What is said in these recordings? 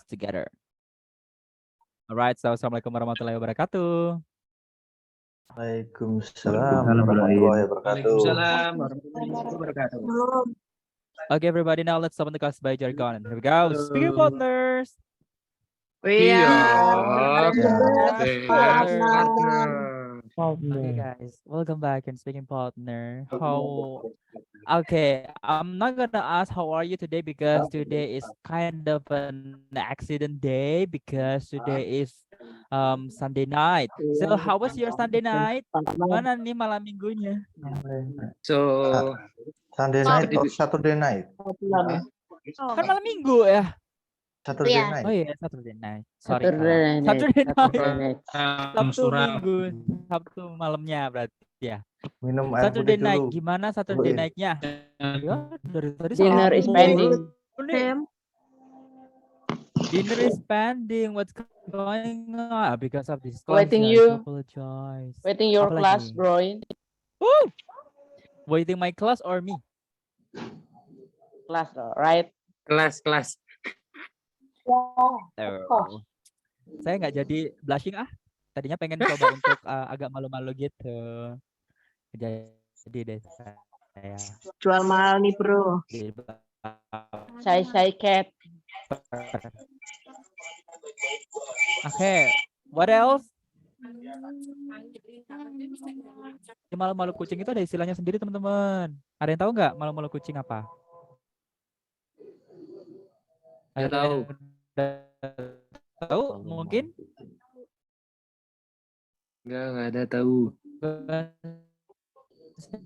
together. Alright, so assalamualaikum warahmatullahi wabarakatuh. Waalaikumsalam warahmatullahi wabarakatuh. Waalaikumsalam warahmatullahi wabarakatuh. Okay, everybody, now let's open the class by jargon. Here we go. Speaking partners. We Ya. are partner. Okay, guys, welcome back and speaking partner. Okay, I'm not gonna ask how are you today because today is kind of an accident day because today is Sunday night. So how was your Sunday night? Mana nih malam minggunya? So Sunday night or Saturday night? Kan malam minggu ya? Saturday Iya. night. Oh iya, Saturday night. Sorry. Saturday night. Saturday night. Saturday night. Sabtu minggu, Sabtu malamnya berarti ya. Minum air Saturday putih night dulu. gimana Saturday Duluin. night-nya? Ya, dari tadi Dinner is pending. Dinner is pending. What's going on? Because of this class, Waiting I you. apologize. Waiting your Apalagi? class, bro. Woo! Waiting my class or me? Class, right? kelas. Oh. Saya nggak jadi blushing ah. Tadinya pengen coba untuk agak malu-malu gitu. Jadi deh saya. Jual mahal nih bro. Shy cat. Oke, what else? Malu-malu kucing itu ada istilahnya sendiri teman-teman. Ada yang tahu nggak malu-malu kucing apa? Nggak tahu. Tahu mungkin? Enggak ada tahu.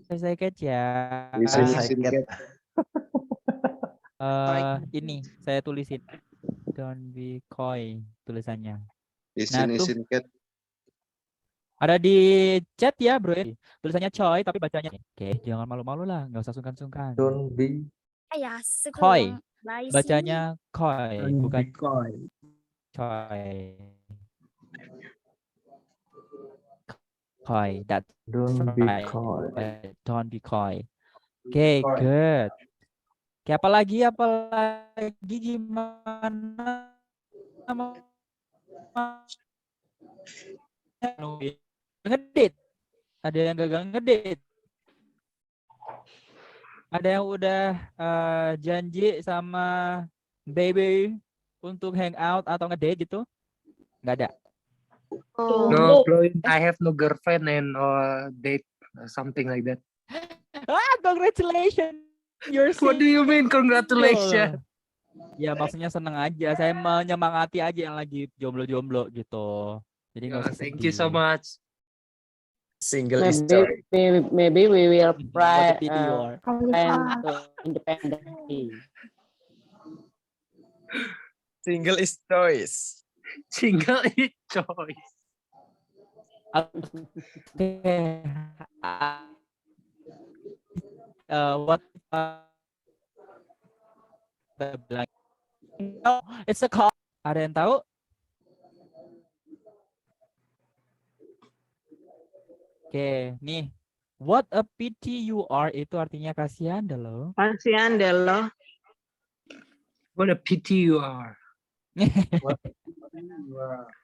Saya catch ya. Ini saya tulisin. Don't be coy tulisannya. Isin cat. Ada di chat ya bro. Tulisannya coy tapi bacanya. Oke, jangan malu-malu lah, nggak usah sungkan-sungkan. Don't be. Coy. Bacanya coy, bukan Koi. coy. Coy, that's Don't be right. coy. Don't be coy. Oke, good. Oke, apalagi gimana? Ngedit. Ada yang gagal ngedit. Ada yang udah janji sama baby untuk hangout atau ngedate gitu? Nggak ada. No, bro, I have no girlfriend and date something like that. Congratulations. You're What do you mean congratulations? Ya maksudnya seneng aja. Saya menyemangati aja yang lagi jomblo-jomblo gitu. Jadi nggak usah Thank you so sedih. much. Single is story. Maybe we will What try a pity you are. independently. Single is choice. Single is choice. Okay. What no, it's a call. Ada yang tahu? Oke, nih. What a pity you are itu artinya kasihan deh lo. Kasihan deh lo. What a pity you are.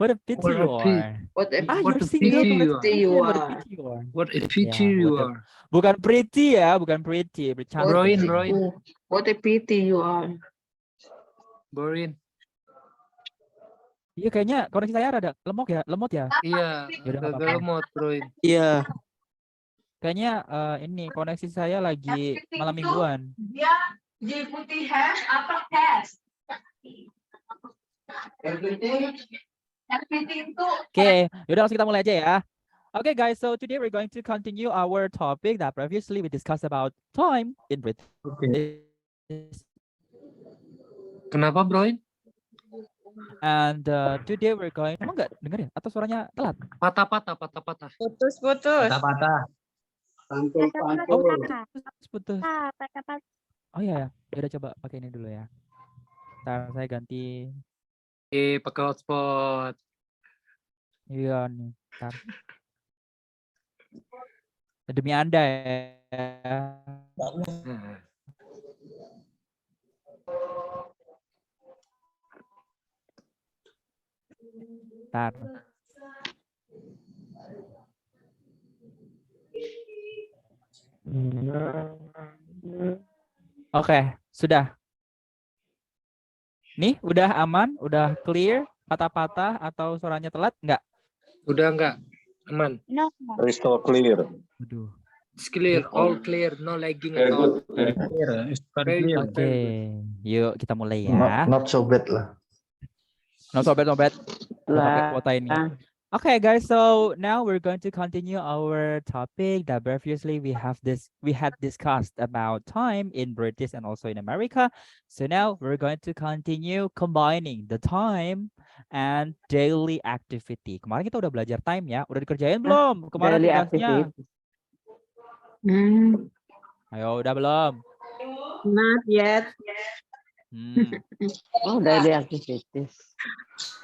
What a pity What a you pity. are. What a You're What a single. pity you are. Congratulations. What a pity you are. What a pity Yeah, you what a- are. Bukan pretty ya, bukan pretty. Bercanda. Broin. What a pity you are. Borin. Iya kayaknya koneksi saya rada lemot ya. Iya, Yaudah, nggak gagal apa-apa. lemot, Broin. Iya. Kayaknya ini koneksi saya lagi malam mingguan. Dia putih hash apa hash? Everything itu Oke, yaudah langsung kita mulai aja ya. Okay guys, so today we're going to continue our topic that previously we discussed about time in British. Kenapa, Broin? And today we're going. Emang nggak denger ya? Atau suaranya telat? Patah-patah. Putus. Patah-patah. Oh, putus. Oh iya ya. Udah coba pakai ini dulu ya. Ntar saya ganti. Pakai hotspot. Iya nih. Ntar. Demi Anda ya. Ntar. Oke, sudah. Nih, udah aman, udah clear, patah-patah atau suaranya telat? Enggak? Udah enggak? Aman. Crystal clear. Waduh. It's clear, all clear, no lagging at all. Very Oke, good. yuk kita mulai Not, ya. not so bad lah. No sobat. Udah pakai Lah. kuota ini. Okay, guys. So now we're going to continue our topic that previously we had discussed about time in British and also in America. So now we're going to continue combining the time and daily activity. Kemarin kita udah belajar time ya. Udah dikerjain belum? Kemarin Daily tugasnya. activity. Ayo, udah belum? Not yet. Oh, daily activities.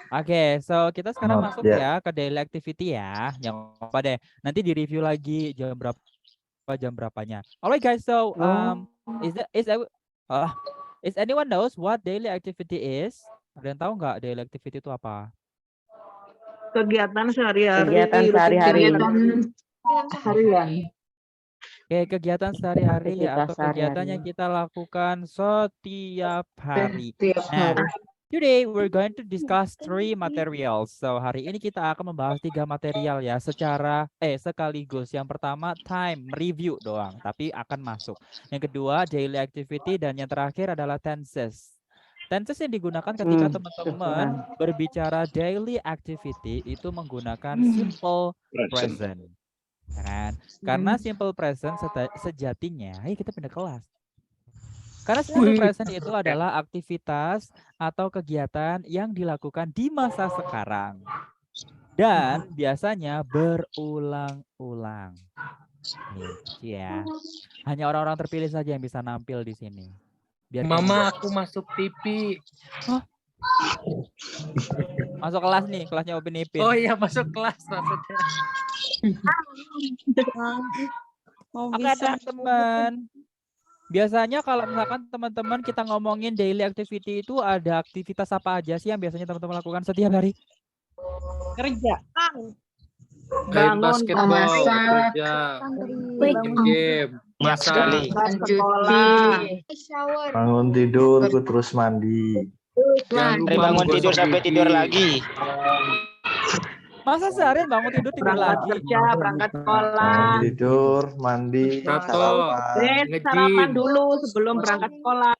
Oke, so kita sekarang Not masuk yet. ya ke daily activity ya. Yang apa deh? Nanti di review lagi jam berapanya. Alright guys, so is anyone knows what daily activity is? Ada yang tahu nggak daily activity itu apa? Kegiatan sehari-hari. Kegiatan sehari-hari. Harian. Oke, kegiatan sehari-hari Aktivitas atau kegiatan sehari-hari. yang kita lakukan setiap hari. Tiap Nah, hari. today we're going to discuss 3 materials. So hari ini kita akan membahas 3 material ya sekaligus. Yang pertama time review doang, tapi akan masuk. Yang kedua daily activity dan yang terakhir adalah tenses. Tenses yang digunakan ketika teman-teman berbicara daily activity itu menggunakan simple present. Kan? Karena simple present sejatinya, kita pindah kelas. Karena simple present itu adalah aktivitas atau kegiatan yang dilakukan di masa sekarang. Dan biasanya berulang-ulang. Gitu ya. Hanya orang-orang terpilih saja yang bisa nampil di sini. Biar Mama, aku masuk TV. masuk kelas nih, kelasnya Upin Ipin. Oh iya, masuk kelas maksudnya. Oke teman-teman. Biasanya kalau misalkan teman-teman kita ngomongin daily activity itu ada aktivitas apa aja sih yang biasanya teman-teman lakukan setiap hari? Kerja. Main Bangun, basketball, masak, kerja, main game, masak. sekolah. Bangun tidur, terus mandi. Jangan Dari lupa bangun tidur gosok sampai gigi. tidur lagi. Masa seharian bangun tidur Berangkat lagi? kerja, berangkat sekolah. Bangun tidur, mandi, Tato. sarapan. Sarapan dulu sebelum berangkat sekolah.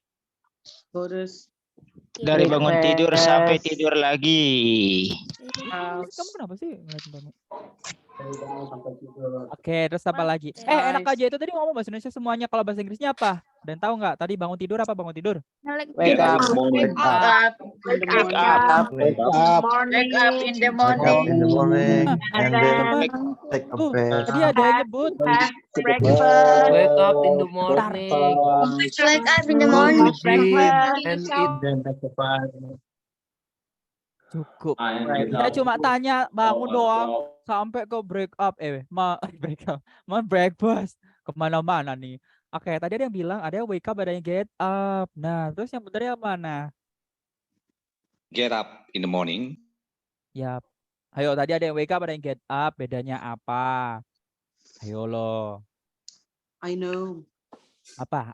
Dari bangun tidur sampai tidur lagi. Kamu kenapa sih ngeliatin kamu? Oke, terus apa lagi? Enak aja itu tadi ngomong bahasa Indonesia semuanya. Kalau bahasa Inggrisnya apa? Dan tahu nggak? Tadi bangun tidur apa bangun tidur? Wake up. Wake up. Wake up. Wake up. Wake up in the Wake up in the morning. And then Teman, take a tuh bath. tadi ada yang nyebut. breakfast. Wake up in the morning. Wake up in the Go morning. to gym and eat. Cukup. Saya cuma tanya bangun doang sampai ke break up. Break up. Breakfast. Kemana-mana nih. Oke, tadi ada yang bilang ada yang wake up, ada yang get up. Nah, terus yang benar yang mana? Get up in the morning. Yap. Ayo, tadi ada yang wake up, ada yang get up. Bedanya apa? Ayo lo. I know. Apa?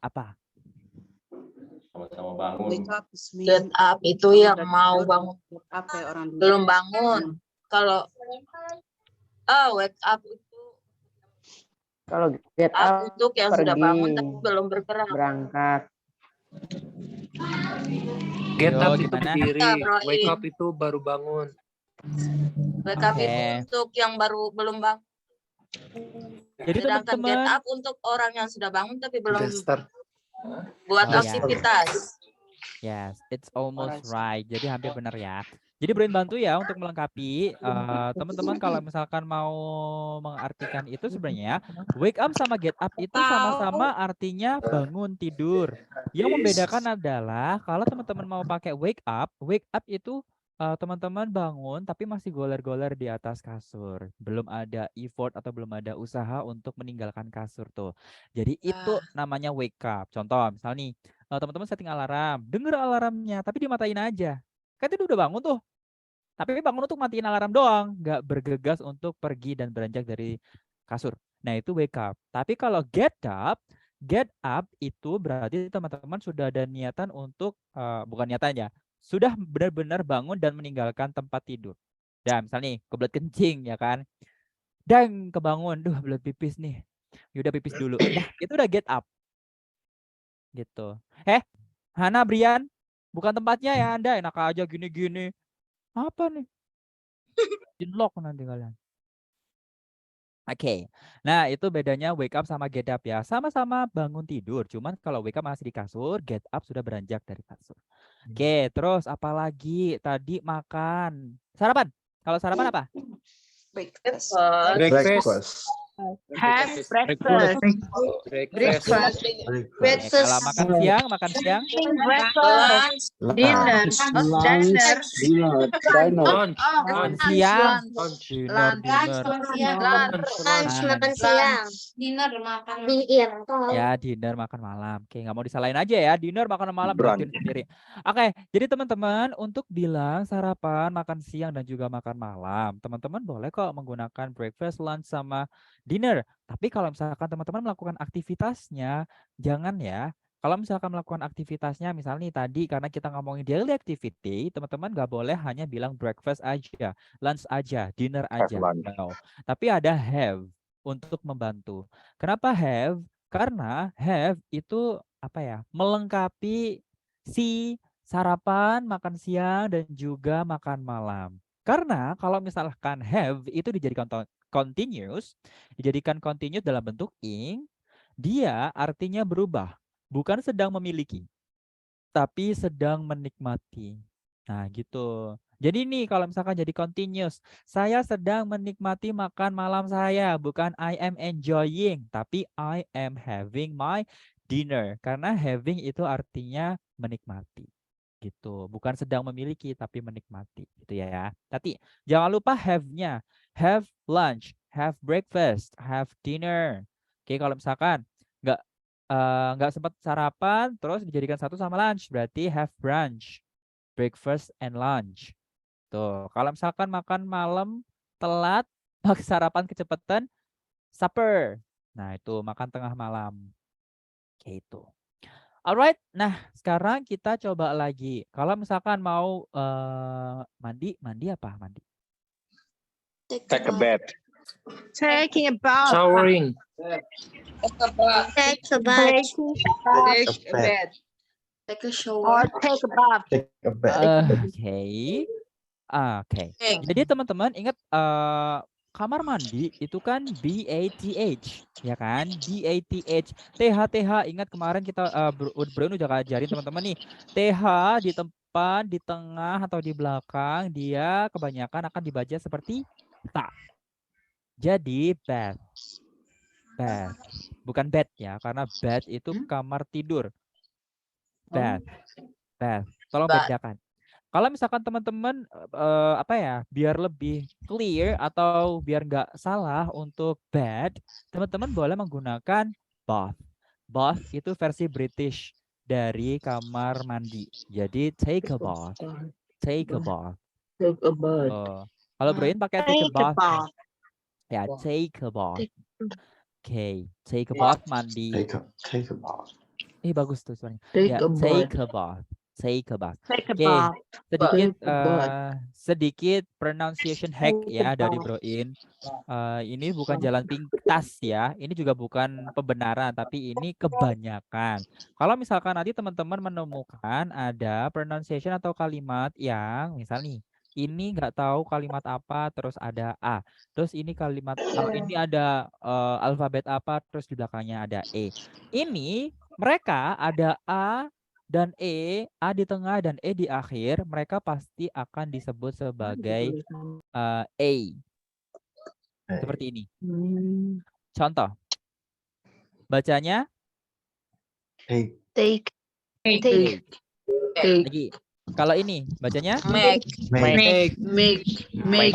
Sama-sama bangun. Wake up is mean Get up itu yang mau bangun. Get up kayak orang dulu. Belum bangun. Kalau wake up itu Kalau get up, untuk yang sudah pergi. bangun tapi belum bergerak. berangkat. Get Yo, up itu gimana? berdiri, Bro, wake up itu baru bangun. Wake up Oke. itu untuk yang baru belum bangun. Jadi Sedangkan get teman-teman, up untuk orang yang sudah bangun tapi belum Udah start. buat Oh, ya. aktivitas. yes, it's almost right. Jadi hampir benar ya. Jadi Brain bantu ya untuk melengkapi teman-teman kalau misalkan mau mengartikan itu sebenarnya wake up sama get up itu sama-sama artinya bangun tidur. Yang membedakan adalah kalau teman-teman mau pakai wake up itu teman-teman bangun tapi masih goler-goler di atas kasur. Belum ada effort atau belum ada usaha untuk meninggalkan kasur tuh. Jadi itu namanya wake up. Contoh misal nih teman-teman setting alarm, denger alarmnya tapi dimatain aja. Kan itu udah bangun tuh. Tapi bangun untuk matiin alarm doang, nggak bergegas untuk pergi dan beranjak dari kasur. Nah, itu wake up. Tapi kalau get up itu berarti teman-teman sudah ada niatan untuk bukan niatannya, sudah benar-benar bangun dan meninggalkan tempat tidur. Dan misalnya nih, kebelet kencing ya kan. Dan kebangun, duh belet pipis nih. Yaudah pipis dulu. Nah, itu udah get up. Gitu. Hana, Brian, bukan tempatnya ya Anda, enak aja gini-gini. Apa nih? Lock nanti kalian. Oke. Nah, itu bedanya wake up sama get up ya. Sama-sama bangun tidur, cuman kalau wake up masih di kasur, get up sudah beranjak dari kasur. Oke, terus apa lagi? Tadi makan. Sarapan. Kalau sarapan apa? Breakfast. Breakfast. Have Breakfast. breakfast. Oke, kalau makan siang, Breakfast. Dinner. Lunch. makan Lunch. siang, Lunch. dinner. Lunch. makan siang. Dinner makan. Ya, dinner makan malam. Oke, nggak mau disalahin aja ya. Dinner makan malam Brunch. bikin sendiri. Oke, jadi teman-teman untuk bilang sarapan, makan siang dan juga makan malam, teman-teman boleh kok menggunakan breakfast, lunch sama dinner. Tapi kalau misalkan teman-teman melakukan aktivitasnya, jangan ya. Kalau misalkan melakukan aktivitasnya, misalnya nih tadi karena kita ngomongin daily activity, teman-teman nggak boleh hanya bilang breakfast aja, lunch aja, dinner aja. lunch. No. Tapi ada have untuk membantu. Kenapa have? Karena have itu apa ya? Melengkapi si sarapan, makan siang dan juga makan malam. Karena kalau misalkan have itu dijadikan continuous, dijadikan continuous dalam bentuk ing, dia artinya berubah. Bukan sedang memiliki, tapi sedang menikmati. Nah, gitu. Jadi nih kalau misalkan jadi continuous, saya sedang menikmati makan malam saya, bukan I am enjoying, tapi I am having my dinner. Karena having itu artinya menikmati. Gitu. Bukan sedang memiliki, tapi menikmati. Gitu ya. Tapi jangan lupa have-nya. Have lunch, have breakfast, have dinner. Oke, kalau misalkan nggak sempat sarapan, terus dijadikan satu sama lunch, berarti have brunch, breakfast and lunch. Tuh, kalau misalkan makan malam telat, sarapan kecepatan, supper. Nah, itu makan tengah malam. Kayak itu. Alright, nah sekarang kita coba lagi. Kalau misalkan mau mandi apa? Mandi. Take a bath. Taking a bath. Showering. Take a bath. Take a bath. Take a Or shower. take a bath. Take a bath. Oke. Jadi teman-teman ingat kamar mandi itu kan BATH, ya kan? BATH, TH. Ingat kemarin kita Bro udah ajarin teman-teman nih. TH di depan, di tengah atau di belakang dia kebanyakan akan dibaca seperti ta. Jadi bed. Bukan bed ya, karena bed itu kamar tidur. Bed. Tolong bedakan. Kalau misalkan teman-teman biar lebih clear atau biar nggak salah untuk bed, teman-teman boleh menggunakan bath. Bath itu versi British dari kamar mandi. Jadi take a bath. Kalau Brian pakai take a bath. Ya, take a bath. Oke, take a bath mandi. Take a bath. Bagus tuh suaranya. Ya, take a bath. Oke, sedikit pronunciation hack ya dari Broin. Ini bukan jalan pintas ya. Ini juga bukan pembenaran, tapi ini kebanyakan. Kalau misalkan nanti teman-teman menemukan ada pronunciation atau kalimat yang misalnya ini nggak tahu kalimat apa, terus ada A. Terus ini kalimat ini ada alfabet apa, terus di belakangnya ada E. Ini mereka ada A dan E, A di tengah dan E di akhir, mereka pasti akan disebut sebagai A. Seperti ini. Contoh. Bacanya? Take. Lagi. Kalau ini bacanya? Make. Make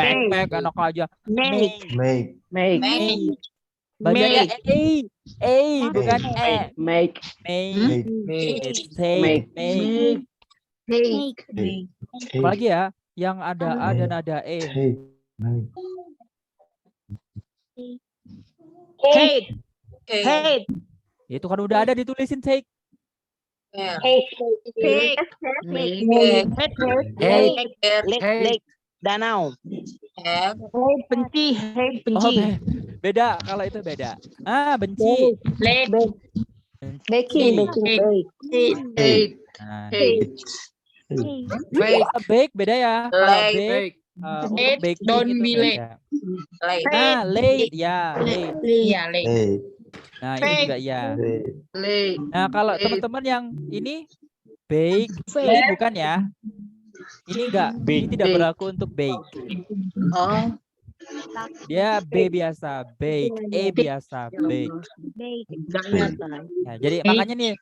enak aja. Make. Bacanya A, bukan E. Make. Apa lagi ya? Yang ada A dan ada E. Take. Make. Hate. Oke. Hate. Itu kan udah ada ditulisin take. Ya. Hate. Make. Hey, Danau. Have. Benci. Hate. Oh, Benci. beda. Kalau itu beda. Ah, benci. Benci. Baking. Hate. Nah, Hate. fake, bake beda ya. Kalau Late. bake fake. untuk Late, baking don't itu be late. beda. Late. Nah, late ya, late. Iya, late. Take. Nah, ini juga ya. Take. Late. Nah, kalau Late. teman-teman yang ini bake, ini bukan ya. Ini enggak, ini tidak Bake. berlaku untuk bake. Oh. Dia B biasa, bake, E biasa, bake. Gak nyata. Nah, jadi makanya nih,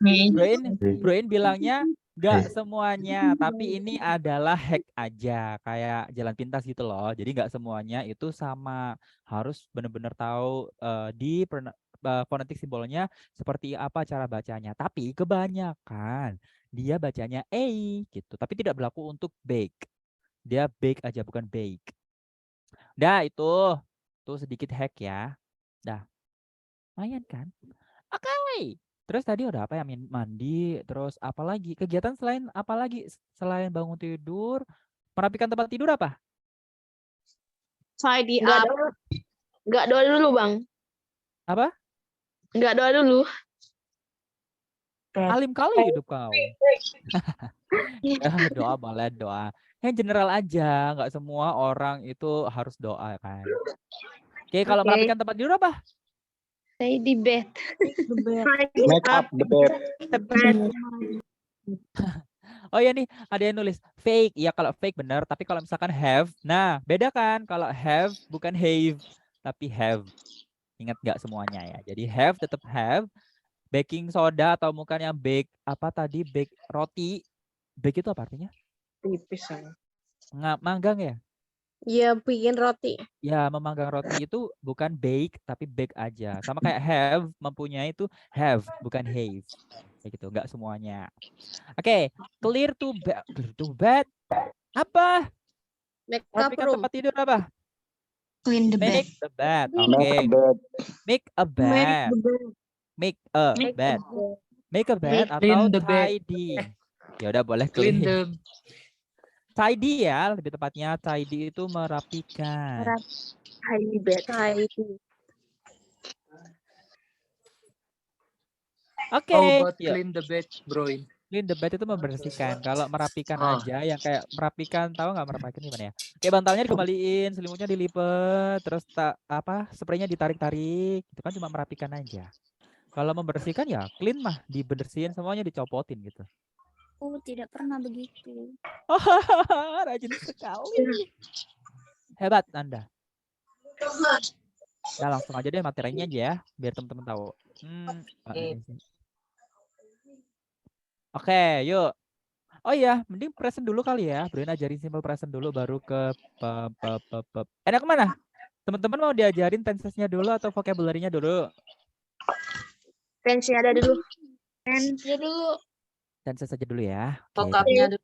Broin bilangnya nggak semuanya, tapi ini adalah hack aja, kayak jalan pintas gitu loh. Jadi nggak semuanya itu sama, harus benar-benar tahu di fonetik simbolnya seperti apa cara bacanya. Tapi kebanyakan dia bacanya E gitu, tapi tidak berlaku untuk bake. Dia bake aja, bukan bake. Dah itu tuh sedikit hack ya. Dah, lumayan kan? Oke. Terus tadi udah apa ya, mandi, terus apa lagi? Kegiatan selain apa lagi? Selain bangun tidur, merapikan tempat tidur apa? Tidy up. Enggak doa dulu, Bang. Apa? Enggak doa dulu. Alim kali hidup kau. Doa boleh doa. Yang general aja, nggak semua orang itu harus doa kan. Oke, kalau merapikan tempat tidur apa? Tidy bed. Make up the bed. Oh ya nih, ada yang nulis fake. Ya kalau fake benar, tapi kalau misalkan have, nah beda kan. Kalau have bukan have, tapi have. Ingat nggak semuanya ya. Jadi have tetap have. Baking soda atau bukan yang bake apa tadi, bake roti. Bake itu apa artinya? Tipis. Nggak manggang ya? Iya, bikin roti. Ya, memanggang roti itu bukan bake tapi bake aja. Sama kayak have, mempunyai itu have bukan have. Kayak gitu, nggak semuanya. Oke, clear to bed. Clear to bed. Apa? Make up Merapikan room. tempat tidur apa? Clean the bed. Make the bed. Make Oke. a bed. Make a bed. Make a bed. Make a bed atau Clean the bed. tidy. Ya udah boleh Clean clean. the Tidy ya, lebih tepatnya tidy itu merapikan. Tidy bed. Tidy. Oke. How about Ya. clean the bed, bro? Clean the bed itu membersihkan. Kalau merapikan Oh. aja, yang kayak merapikan, tahu nggak merapikan gimana ya? Kayak bantalnya dikembaliin, selimutnya dilipet, terus spraynya ditarik-tarik, itu kan cuma merapikan aja. Kalau membersihkan ya clean mah, dibersihin semuanya, dicopotin gitu. Oh, tidak pernah begitu. Rajin sekali. Hebat Anda. Ya langsung aja deh materinya aja ya, biar teman-teman tahu. Oke, yuk. Oh iya, mending present dulu kali ya. Brin ajarin simple present dulu, baru ke enak kemana? Teman-teman mau diajarin tensesnya dulu atau vocabulary-nya dulu? Tensi ada dulu. Tensi dulu. Tenses aja dulu ya. Oke, Vocabnya dulu.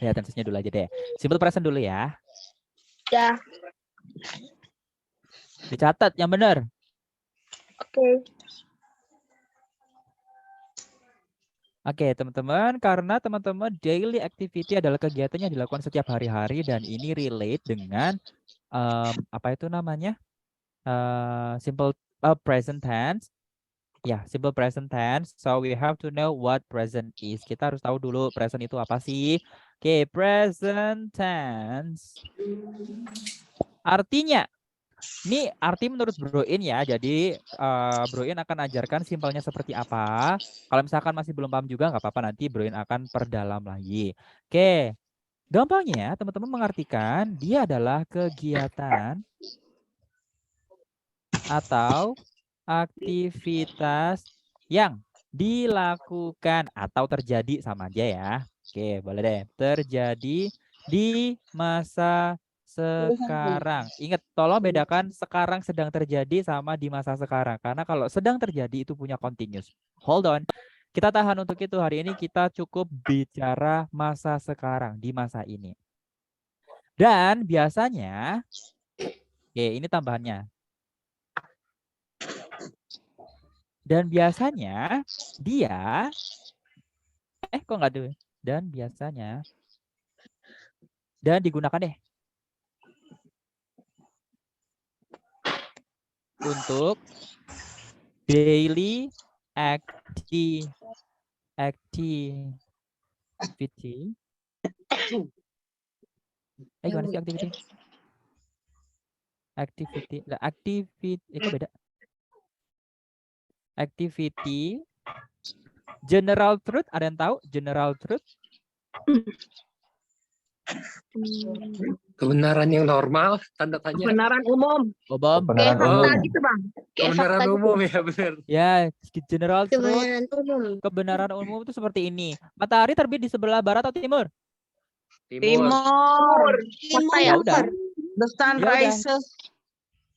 ya tensesnya dulu aja deh. Simple present dulu ya. Ya. Dicatat yang benar. Oke. Oke, teman-teman, karena teman-teman daily activity adalah kegiatan yang dilakukan setiap hari-hari dan ini relate dengan apa itu namanya? Simple present tense. Ya, simple present tense. So we have to know what present is. Kita harus tahu dulu present itu apa sih. Oke, present tense. Artinya, ini arti menurut Broin ya. Jadi Broin akan ajarkan simpelnya seperti apa. Kalau misalkan masih belum paham juga nggak apa-apa, nanti Broin akan perdalam lagi. Oke, gampangnya teman-teman mengartikan dia adalah kegiatan atau aktivitas yang dilakukan atau terjadi, sama aja ya. Oke, boleh deh. Terjadi di masa sekarang. Ingat, tolong bedakan sekarang sedang terjadi sama di masa sekarang. Karena kalau sedang terjadi itu punya continuous. Hold on. Kita tahan untuk itu. Hari ini kita cukup bicara masa sekarang, di masa ini. Dan biasanya, oke, ini tambahannya. Dan biasanya dia, kok nggak ada? Dan biasanya, dan digunakan deh untuk daily activity. Gimana sih activity? Activity, kok beda? Activity, general truth, ada yang tahu general truth? Kebenaran yang normal, tanda tanya. Kebenaran umum. Bom. Kebenaran Kayak umum. fakta gitu bang. Kayak Kebenaran fakta umum gitu. ya benar. Ya, general truth, Kebenaran umum. kebenaran umum itu seperti ini. Matahari terbit di sebelah barat atau timur? Timur. Fakta Ya ya. udah. The sun Ya udah. rises.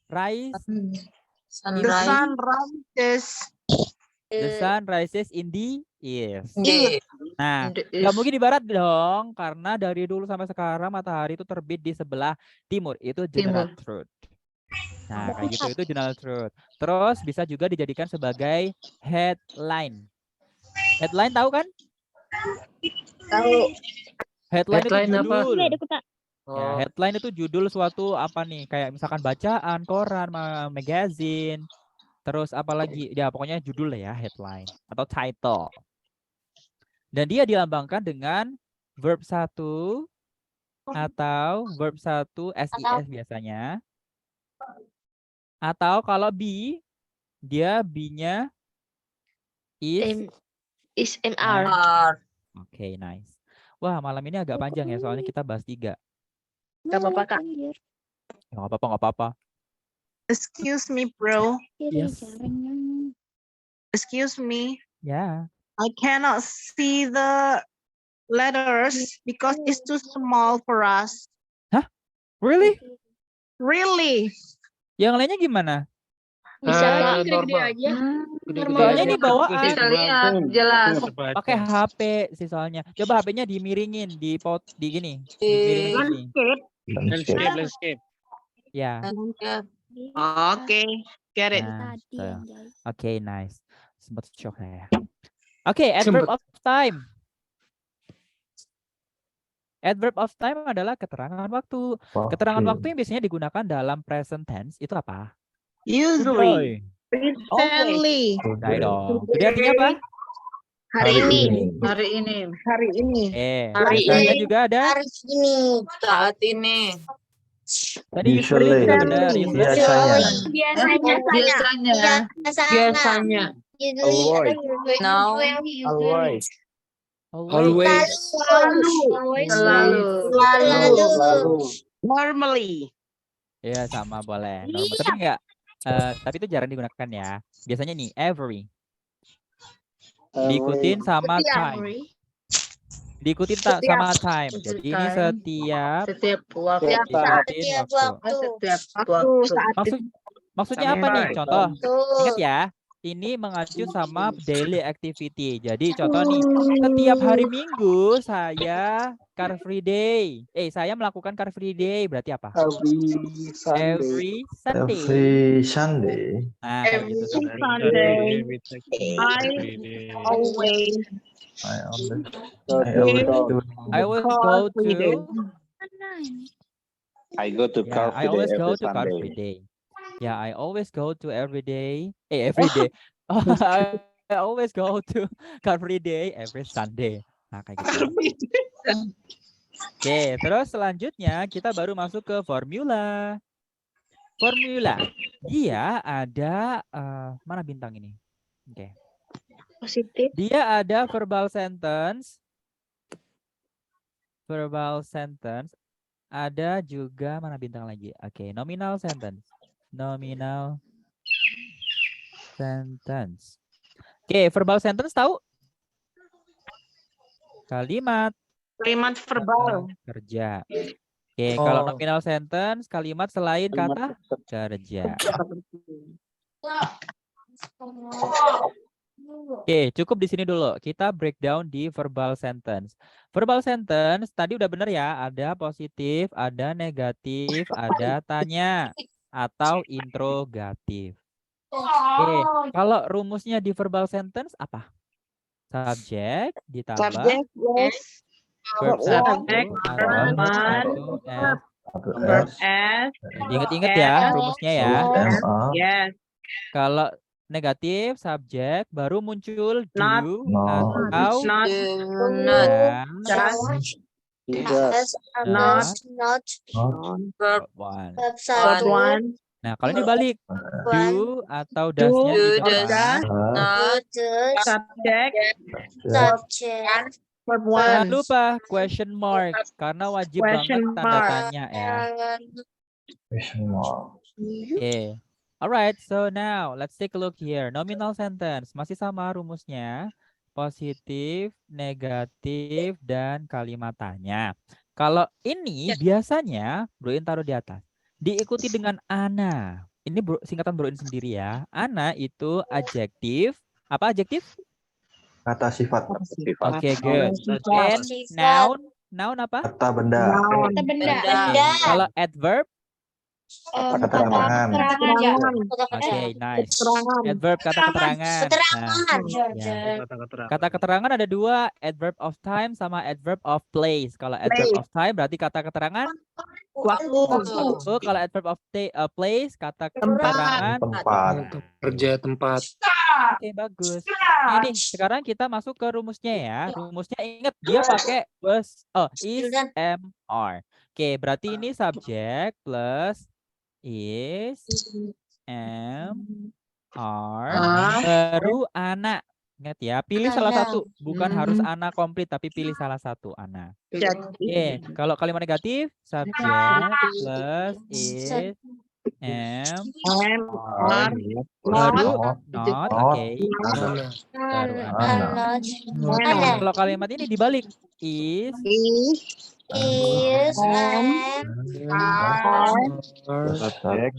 Rise, The Sunrise. sun rises. the sun rises in the east. Iya. Nah, in the nggak east. mungkin di barat dong, karena dari dulu sampai sekarang matahari itu terbit di sebelah timur. Itu general truth. Nah, kayak gitu itu general truth. Terus bisa juga dijadikan sebagai headline. Headline tahu kan? Tahu. Headline itu Headline apa? judul. Iya, ada kota. Ya, Oh, headline itu judul suatu apa nih? Kayak misalkan bacaan, koran, magazine. Terus apalagi? Ya, pokoknya judul lah ya, headline atau title. Dan dia dilambangkan dengan verb 1 atau verb 1 SIS biasanya. Atau kalau be, dia be-nya is NR. Oke, nice. Wah, malam ini agak panjang ya, soalnya kita bahas 3. Gak apa-apa kak. Ya, nggak apa-apa. Excuse me, bro. Yes. Excuse me. Ya. I cannot see the letters because it's too small for us. Really? Really? Yang lainnya gimana? Bisa normal. aja. Soalnya ini bawaan. Bisa lihat jelas. Pakai HP sih soalnya. Coba HP-nya dimiringin, di gini. Dimiringin gini. Landscape. Ya. Okay, get it. Nah, Oke, nice. Sempat shock saya. Oke, adverb of time. Adverb of time adalah keterangan waktu. Keterangan waktu yang biasanya digunakan dalam present tense itu apa? Usually. Recently. Udah dong. Jadi artinya apa? Hari ini. Hari ini. Hari ini. Hari Biasanya ini. juga ada. Hari ini. Saat ini. Tadi Usually. juga benar. Biasanya. Biasanya. Biasanya. Always. Now. Always. Always. Selalu. Normally. Ya, sama boleh. Normal. Tapi enggak. Tapi itu jarang digunakan ya. Biasanya nih, every. Diikutin sama time. Diikutin sama time. Jadi ini setiap waktu. diikutin waktu. Maksudnya apa nih? Contoh. Ingat ya. Ini mengacu sama daily activity. Jadi contoh nih, setiap hari Minggu saya car free day. Saya melakukan car free day. Berarti apa? Every Sunday. Every Sunday. Nah, kayak gitu. Sunday. Always. I always go to. I go to Yeah, car I free always day go every to car Sunday. free day. Yeah, I always go to every day. Every day. I always go to car free day every Sunday. Nah, kayak gitu. Oke, terus selanjutnya kita baru masuk ke formula. Formula. Dia ada mana bintang ini? Oke. Positif. Dia ada verbal sentence. Verbal sentence. Ada juga mana bintang lagi? Oke, nominal sentence. Nominal sentence. Oke, verbal sentence tahu? Kalimat verbal. kerja. Oke, kalau nominal sentence kalimat selain kata kerja. Oke, cukup di sini dulu. Kita breakdown di verbal sentence. Verbal sentence tadi udah bener ya. Ada positif, ada negatif, ada tanya atau interrogatif. Oke, kalau rumusnya di verbal sentence apa? Subjek ditambah Subject was verb subject, atau verb one, satu S. Satu verb S. S. Ingat-ingat ya rumusnya ya. MA. Yes. Kalau negatif subjek baru muncul Not. do No. atau Not. dan Just. Not. Not. Not. Verb one. Verb one. Nah, kalau ini balik do atau Do, dasnya di do, depan. das. Not. Subject. Verb Jangan one. lupa question mark karena wajib Question banget tanda mark. tanya ya. Question mark. Oke. Alright, so now let's take a look here. Nominal sentence masih sama rumusnya. Positif, negatif, dan kalimat tanya. Kalau ini biasanya Bro In taruh di atas. Diikuti dengan ana. Ini singkatan Bro In sendiri ya. Ana itu adjektif. Apa adjektif? Kata sifat. Oke, good. And noun. Noun apa? Kata benda. Benda. Kalau adverb? Keterangan. Oke, nice. Adverb kata keterangan. Nah, ya. Kata keterangan ada dua, adverb of time sama adverb of place. Kalau adverb of time berarti kata keterangan Waktu. waktu. Kalau adverb of place kata keterangan Tempat. Kerja tempat. Oke, bagus. Ini sekarang kita masuk ke rumusnya ya. Rumusnya ingat dia pakai was is am are. Oke, berarti ini subjek plus is am are baru anak. Ingat ya, pilih salah satu. Bukan harus anak komplit tapi pilih salah satu anak. Oke, kalau kalimat negatif subjek plus is am are baru not. Oke, baru anak. Kalau kalimat ini dibalik is Subject.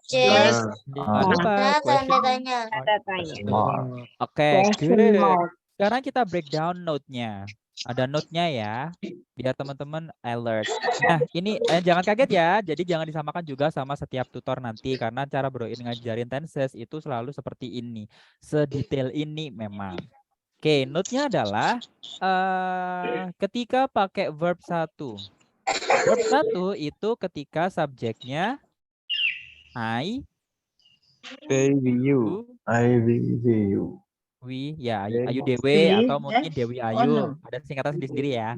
jangan lupa question mark. Oke, good. Sekarang kita breakdown note-nya. Ada note-nya ya, biar teman-teman alert. Nah, ini jangan kaget ya. Jadi jangan disamakan juga sama setiap tutor nanti karena cara Bro In ngajarin tenses itu selalu seperti ini. Sedetail ini memang. Oke, note-nya adalah ketika pakai verb 1. Verb 1 itu ketika subjeknya I, you. you. we, ya Ayu Dewi atau mungkin Dewi Ayu. Ada singkatan sendiri ya.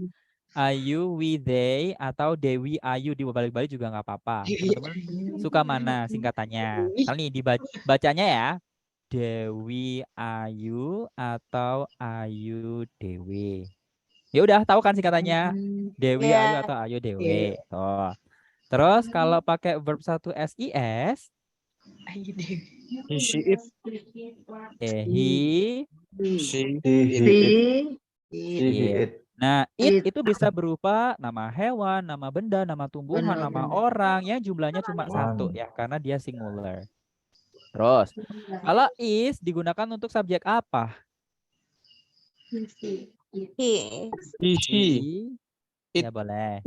Ayu, we, they atau Dewi Ayu dibalik-balik juga nggak apa-apa. Teman-teman suka mana singkatannya? Kali ini dibacanya ya. Dewi Ayu atau Ayu Dewi. Ya udah tahu kan singkatannya? Dewi Ayu atau Ayu Dewi. Tuh. Terus kalau pakai verb 1 SIS She, it. he, It. nah it itu bisa berupa nama hewan, nama benda, nama tumbuhan, nama orang yang jumlahnya cuma satu ya karena dia singular. Terus kalau is digunakan untuk subjek apa? She. Ya boleh.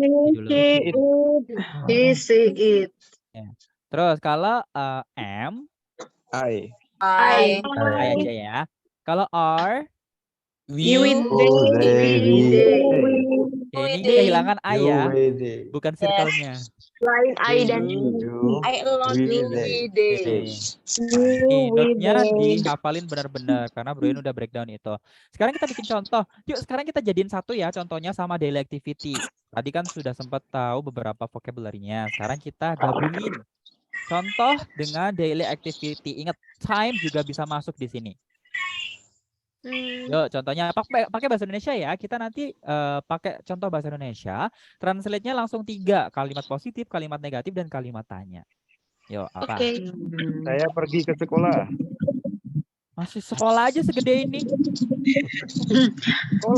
It. Terus kalau am I. I. aja ya. Kalau are We. ini kehilangan I ya, bukan circle-nya. Lain I dan I alone. Nih, note-nya dihafalin benar-benar karena Bro In udah breakdown itu. Sekarang kita bikin contoh. Yuk, sekarang kita jadiin satu ya contohnya sama daily activity. Tadi kan sudah sempat tahu beberapa vocabulary-nya. Sekarang kita gabungin contoh dengan daily activity. Ingat, time juga bisa masuk di sini. Yuk, contohnya pakai bahasa Indonesia ya. Kita nanti pakai contoh bahasa Indonesia. Translate-nya langsung 3, kalimat positif, kalimat negatif, dan kalimat tanya. Yuk, apa? Saya pergi ke sekolah. Masih sekolah aja segede ini.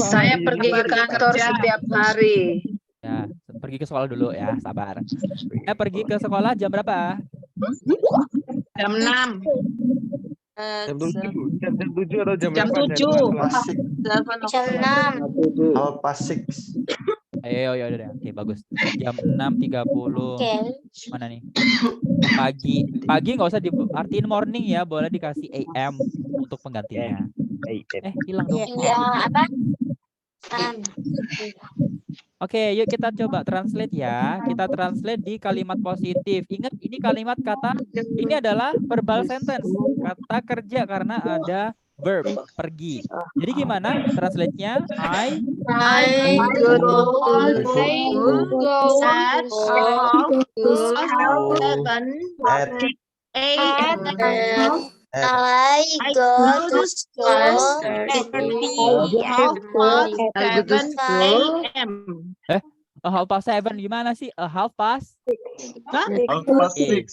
Saya pergi ke kantor setiap hari. Ya, pergi ke sekolah dulu ya, sabar. Pergi ke sekolah jam berapa? jam 6. Jam 7. Jam 7 atau jam Jam 8? 7. Past 6. 7 Half past 6. Ayo, ya udah. Oke, bagus. Jam 6.30. Mana nih? Pagi. Pagi nggak usah diartiin morning ya, boleh dikasih AM untuk penggantinya. Hilang dong. Oke, yuk kita coba translate ya. Kita translate di kalimat positif. Ingat, ini kalimat kata, ini adalah verbal sentence. Kata kerja karena ada verb, pergi. Jadi gimana translate-nya? I go to school At 7 at I go to school at 7 a.m. A half past 7 gimana sih? A half past? half past 6.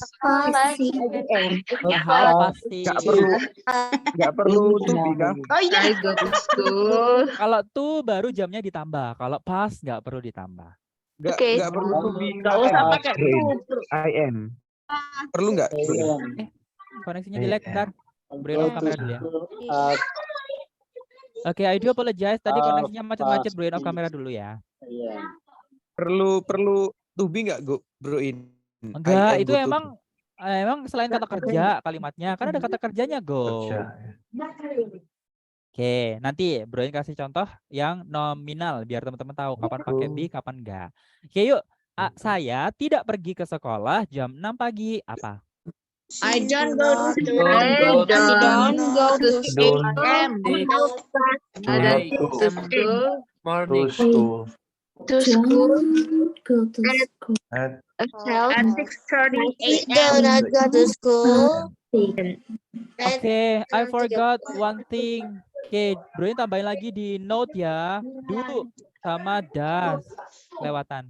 A half past 6. Nggak perlu to be kah? Oh iya. I go to school. Kalau tuh baru jamnya ditambah. Kalau pas nggak perlu ditambah. Nggak perlu to be. Nggak usah pakai I am. Perlu nggak? Koneksinya jelek, bentar. Beriin off kamera dulu ya. Oke, I do apologize. Tadi koneksinya macet-macet. Beriin off kamera dulu ya. Perlu to be nggak, bro in? Enggak, itu emang selain kata kerja kalimatnya. Kan ada kata kerjanya, go. Kerja. Oke, nanti Bro In kasih contoh yang nominal biar teman-teman tahu kapan pakai be, kapan enggak. Oke, yuk. Saya tidak pergi ke sekolah jam 6 pagi. Apa? I don't go to school. Don't go to school. Ada To to school. Morning. school. To school At at 6:30 a.m. Oke, I forgot one thing. Oke, Bro In tambahin lagi di note ya. Do sama does kelewatan.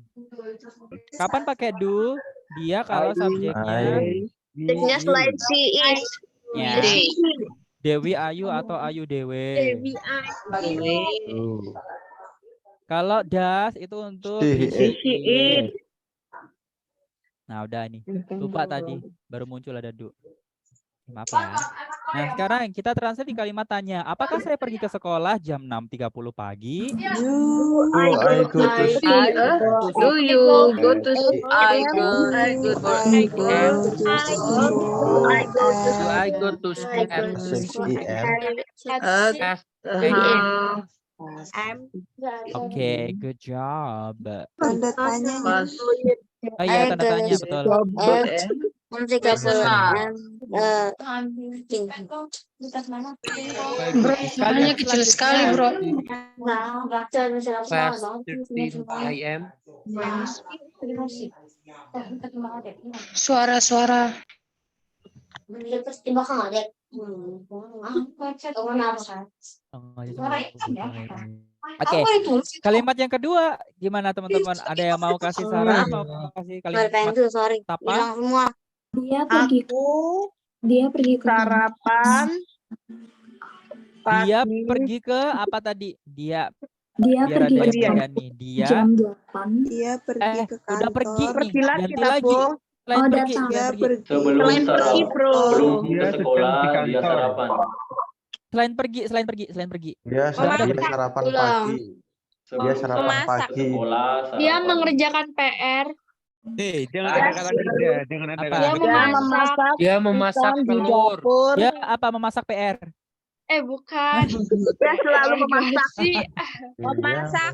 Kapan pakai do? Dia kalau subjeknya Just like she is. ya, Dewi Ayu atau Ayu Dewe. Kalau does itu untuk She is. Nah, udah nih. Lupa tadi baru muncul ada do. Maaf ya. Nah, sekarang kita translate di kalimat tanya. Apakah saya pergi ke sekolah jam 6.30 pagi? I go to school. Do you go to school? I go to school at 6 a.m. Oke, good job. Tanda tanya. Oh iya, tanda tanya betul. Suaranya kecil sekali, bro. Fast 13 AM. Suara-suara. Oke, kalimat yang kedua gimana teman-teman? Ada yang mau kasih saran? Mau kasih kalimat apa? Dia pergi ke sarapan. Dia pergi ke apa tadi? Dia Dia biar ada yang beda nih. Dia jam 8. Dia pergi ke kantor. udah pergi nih. Pergilah Ganti kita, lagi. Bu. Selain pergi, datang. selain pergi. Selain pergi, bro. Dia sedang di kantor. Selain pergi, selain pergi, selain pergi. Dia sarapan pagi. Dia sarapan pagi. Dia mengerjakan PR. Jangan ada kata kerja, jangan ada Apa? kata kerja. Dia memasak telur. Dia apa memasak PR? Bukan. Dia selalu memasak.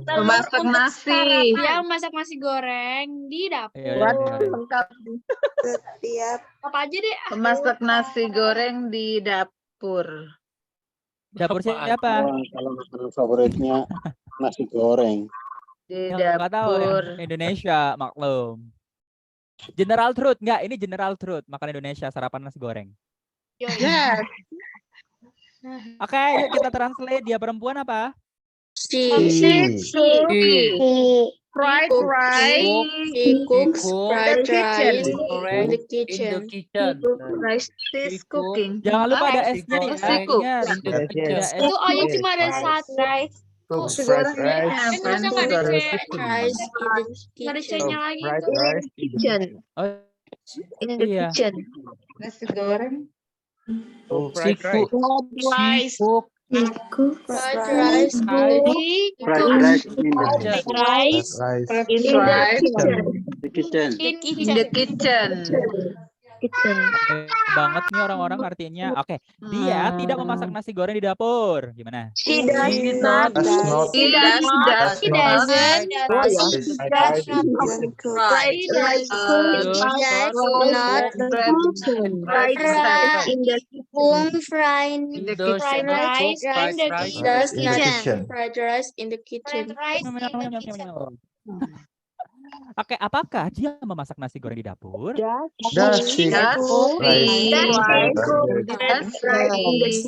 Memasak nasi. Dia masak nasi goreng di dapur. Lengkap. Setiap Apa aja deh. Memasak nasi goreng di dapur. Dapur siapa? Kalau makanan favoritnya nasi goreng. Di Nggak tahu ya. dapur. Indonesia, maklum. General Truth, enggak, ini General Truth, makan Indonesia, sarapan nasi goreng. Yes. Oke, yuk kita translate. Dia perempuan apa? Fried rice. He cooks fried rice in the kitchen. Rice is cooking. Jangan lupa ada S-nya nih. She cooks. Ingat, ada Yes. S. Itu aja cuma ada satu rice. Cooks Fried rice. Nggak usah nggak ada rice. C. Nggak ada C-nya lagi Fried itu. rice. Kitchen. Oh, In the iya. kitchen. Nasi goreng. Fried rice. Seafood. Fried rice. Fried rice in Kitchen. Rice. Rice. In the kitchen. In the kitchen. Rame banget nih orang-orang artinya. Oke, dia tidak memasak nasi goreng di dapur. Gimana? She does not. Does not. He does not. Doesn't cook. Fried rice. Not Fried rice in the frying in the Does kitchen. not cook fried rice. does In the not kitchen. fried rice in the kitchen. Oke, apakah dia memasak nasi goreng di dapur? Does she Does cook she rice? Does Fried rice.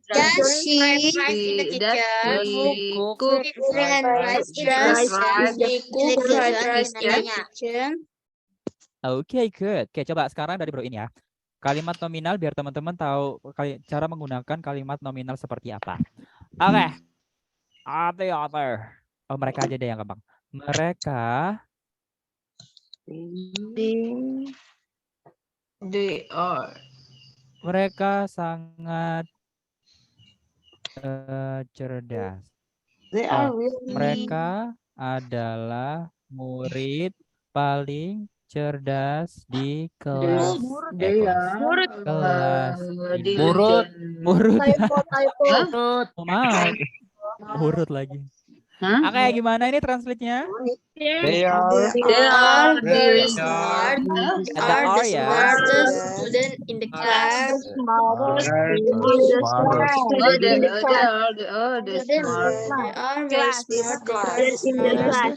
Does she cook fried rice in the does kitchen? she cook fried rice in the kitchen? Oke, good. Oke, coba sekarang dari Bro ini ya. Kalimat nominal biar teman-teman tahu cara menggunakan kalimat nominal seperti apa. Oke. Other. Oh, mereka aja deh yang gampang. Mereka They are. mereka sangat cerdas. Mereka adalah murid paling cerdas di kelas. Kelas ini. Murut. Murut. Murut. Murut lagi. Hah? Oke, gimana ini translate-nya? They are Very smart. smart. Ada R ya. Smartest student in the class. Oh, they are the smart. They are very smart. They are the student in the class.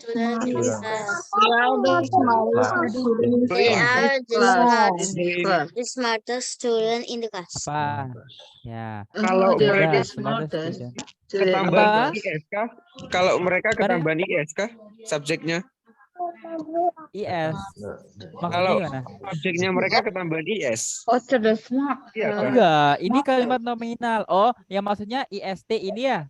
They are the smartest student in the class. Apa? Ya. Kalau they are the Cerdas, smartest. student. ketambahan Apa? IS kah? Kalau mereka ketambahan IS kah? Subjeknya? IS. Maksudnya Kalau gimana? subjeknya mereka ketambahan IS. Oh, cerdas smart. Iya kan? Enggak, ini kalimat nominal. Oh, yang maksudnya IST ini ya?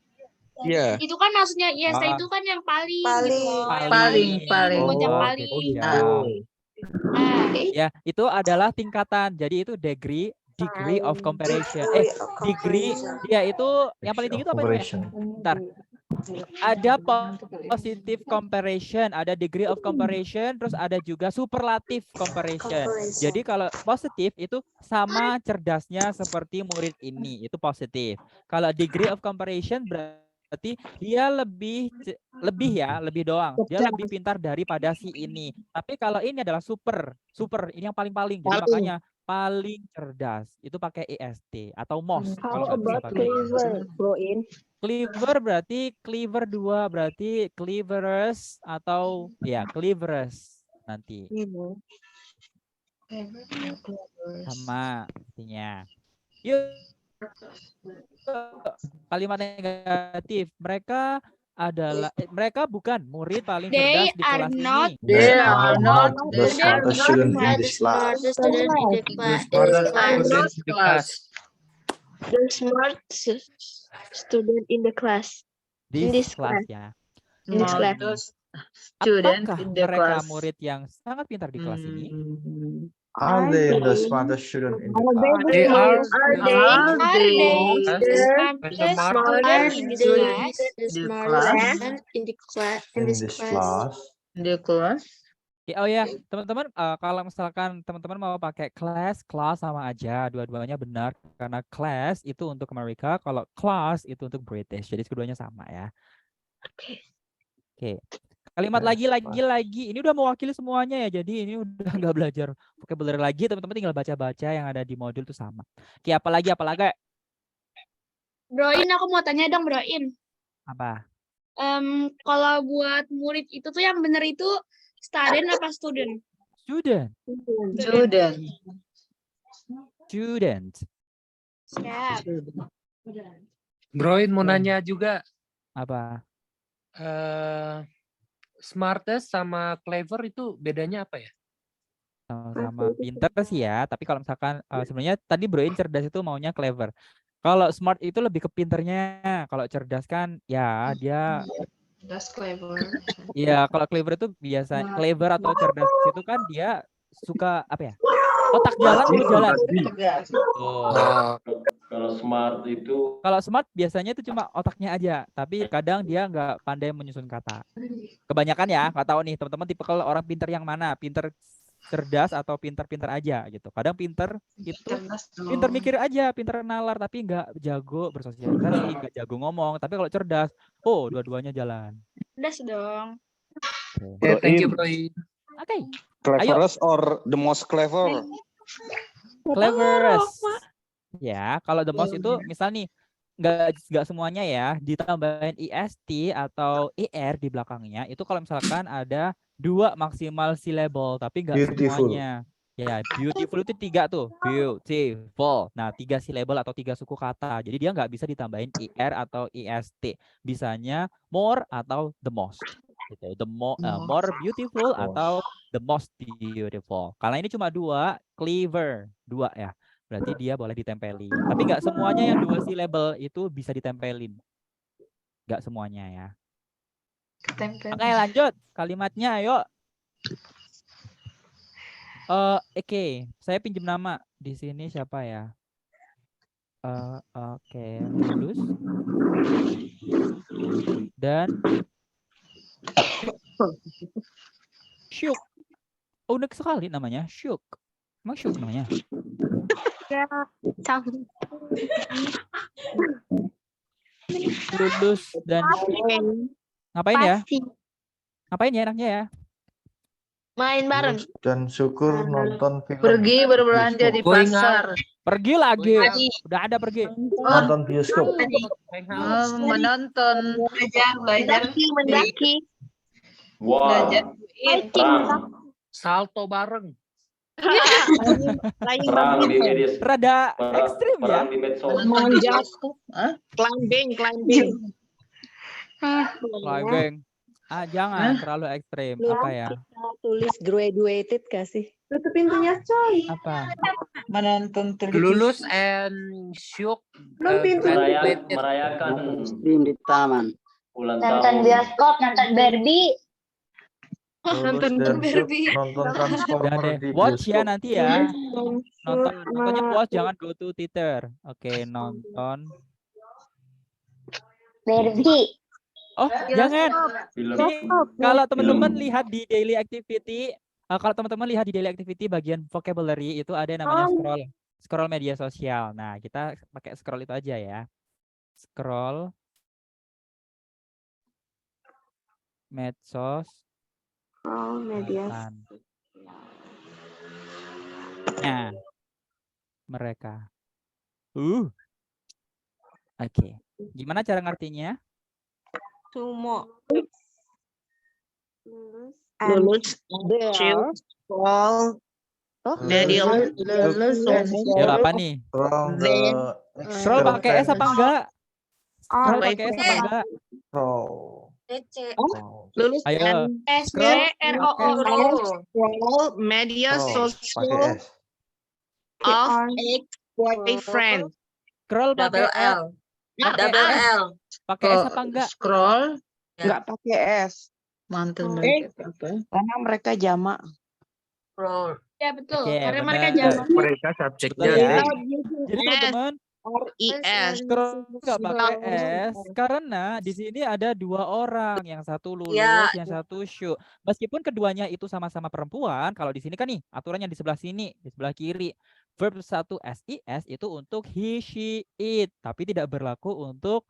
Iya. Itu kan maksudnya IST Ah. itu kan yang paling. Paling. Yang Oh, paling. gitu ya. Nah, Ya, itu adalah tingkatan. Jadi itu degree of comparison. Degree ya itu yang paling tinggi itu apa namanya? Bentar. Ada positive comparison, ada degree of comparison, terus ada juga superlative comparison. Jadi kalau positif itu sama cerdasnya seperti murid ini, itu positif. Kalau degree of comparison berarti dia lebih doang. Dia lebih pintar daripada si ini. Tapi kalau ini adalah super ini yang paling. Jadi makanya paling cerdas itu pakai EST atau most. Kalau nggak bisa pakai clever berarti clever 2 berarti cleverest atau ya cleverest nanti sama artinya. Yuk kalimat negatif. Mereka bukan murid paling cerdas di kelas ini. They are not the smartest student in this class. The student in the class. the smart student in the class. This class ya. Smartest student Apakah in the mereka class. murid yang sangat pintar di kelas ini? Are they the smartest student in the class? They are. The Smart in the class. In this class. The class. Oh ya, teman-teman, kalau misalkan teman-teman mau pakai class sama aja, dua-duanya benar karena class itu untuk Amerika, kalau class itu untuk British, jadi keduanya sama ya. Oke. Kalimat lagi, ini udah mewakili semuanya ya, jadi ini udah nggak belajar vocabulary lagi, teman-teman tinggal baca-baca yang ada di modul itu sama. Oke, apalagi? Broin, aku mau tanya dong, Broin. Apa? Kalau buat murid itu tuh yang bener itu student apa student? Student. Siap. Broin mau nanya juga. Apa? Smartest sama clever itu bedanya apa ya? Sama pinter sih ya, tapi kalau misalkan sebenarnya tadi Broin cerdas itu maunya clever. Kalau smart itu lebih ke pinternya, kalau cerdas kan ya dia That's clever. ya kalau clever itu biasa clever atau cerdas itu kan dia suka apa ya? Otak jalan, mulut jalan. Oh, Kalau smart itu Kalau smart biasanya itu cuma otaknya aja, tapi kadang dia nggak pandai menyusun kata. Kebanyakan ya, nggak tahu nih teman-teman tipe kalau orang pinter yang mana, pinter cerdas atau pinter-pinter aja gitu. Kadang pinter itu pinter mikir aja, pinter nalar tapi nggak jago bersosialisasi, nggak jago ngomong. Tapi kalau cerdas, oh dua-duanya jalan. Cerdas dong. yeah, thank you, bro. Oke, Cleverest or the most clever? cleverest. Ya, kalau the most itu misal nih nggak semuanya ya ditambahin IST atau IR di belakangnya itu kalau misalkan ada 2 maksimal syllable tapi nggak Beautiful. semuanya. Ya, beautiful itu 3 tuh, beautiful. Nah, 3 syllable atau 3 suku kata. Jadi dia nggak bisa ditambahin IR atau IST. Bisanya more atau the most. Gitu. More beautiful atau the most beautiful. Karena ini cuma 2, clever 2 ya. Berarti dia boleh ditempelin. Tapi nggak semuanya yang 2 syllable itu bisa ditempelin. Nggak semuanya ya. Oke, lanjut. Kalimatnya ayo. Oke, saya pinjam nama. Di sini siapa ya? Oke, Lulus. Dan Syuk. Unik sekali namanya, Syuk. Emang Syuk namanya? Lulus dan Syuk. Ngapain ya? Ngapain ya enaknya ya? Main bareng. dan syukur nonton film. Pergi berbelanja di Going pasar. Pergi lagi. Udah ada pergi. Nonton bioskop. Menonton. Belajar. Mendaki. Wow. Salto bareng. Perang di medis. Rada ekstrim ya. Perang di medsos. Climbing. Climbing. Jangan terlalu ekstrim. Apa ya? Tulis graduated gak sih? Tutup pintunya, coy. Apa? Menonton Lulus and Syuk. Belum pintu. graduated. Merayakan Stream di taman. ulang Nonton tahun. bioskop, nonton Barbie. Lulus dan Syuk nonton Transformer Jangan deh. di Watch ya bioskop. nanti ya. Nontonnya watch, jangan go to Twitter. Oke, nonton. Barbie. Oh, jangan. Film. Ini kalau teman-teman lihat di daily activity, kalau teman-teman lihat di daily activity bagian vocabulary itu ada yang namanya scroll media sosial. Nah, kita pakai scroll itu aja ya. Scroll medsos. Mantan. Nah, mereka. Oke. Gimana cara ngertinya? Sumo. Lulus. Scroll. Ya apa nih? From the Scroll pakai S apa enggak? Scroll pakai S apa enggak? Lulus Ayo. scroll media sosial of ex-boyfriend. Scroll pakai L. Double L. Pakai S apa enggak? Scroll. Nggak pakai S. Mantul. Karena mereka jamak. Scroll. Ya betul. Oke, Karena benar. mereka jamak. Mereka subjeknya. Betul ya. nih. Jadi teman-teman, R-I-S. scroll nggak pakai S karena di sini ada 2 orang, yang satu Lulus, Ya. yang satu Syuk. Meskipun keduanya itu sama-sama perempuan, kalau di sini kan nih aturannya di sebelah sini, di sebelah kiri. Verb 1 SIS itu untuk he, she, it, tapi tidak berlaku untuk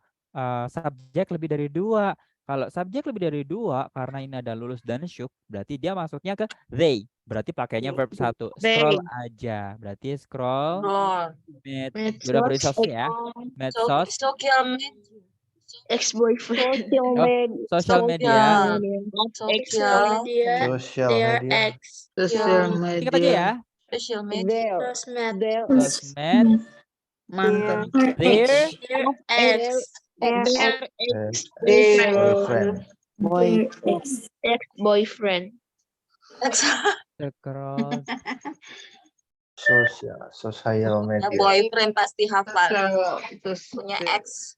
subjek lebih dari 2. Kalau subjek lebih dari 2, karena ini ada Lulus dan Syuk, berarti dia masuknya ke they. Berarti pakainya verb 1. Scroll aja. Berarti scroll. Udah berusaha ya. Medsos. Social media. Ex-boyfriend. Sosial media. Social media. Sosial Ingat aja ya. Social media. Sosmed. Mantan. Their Ex-boyfriend. scroll. Sosial media. Boyfriend pasti hafal. Terus Punya X.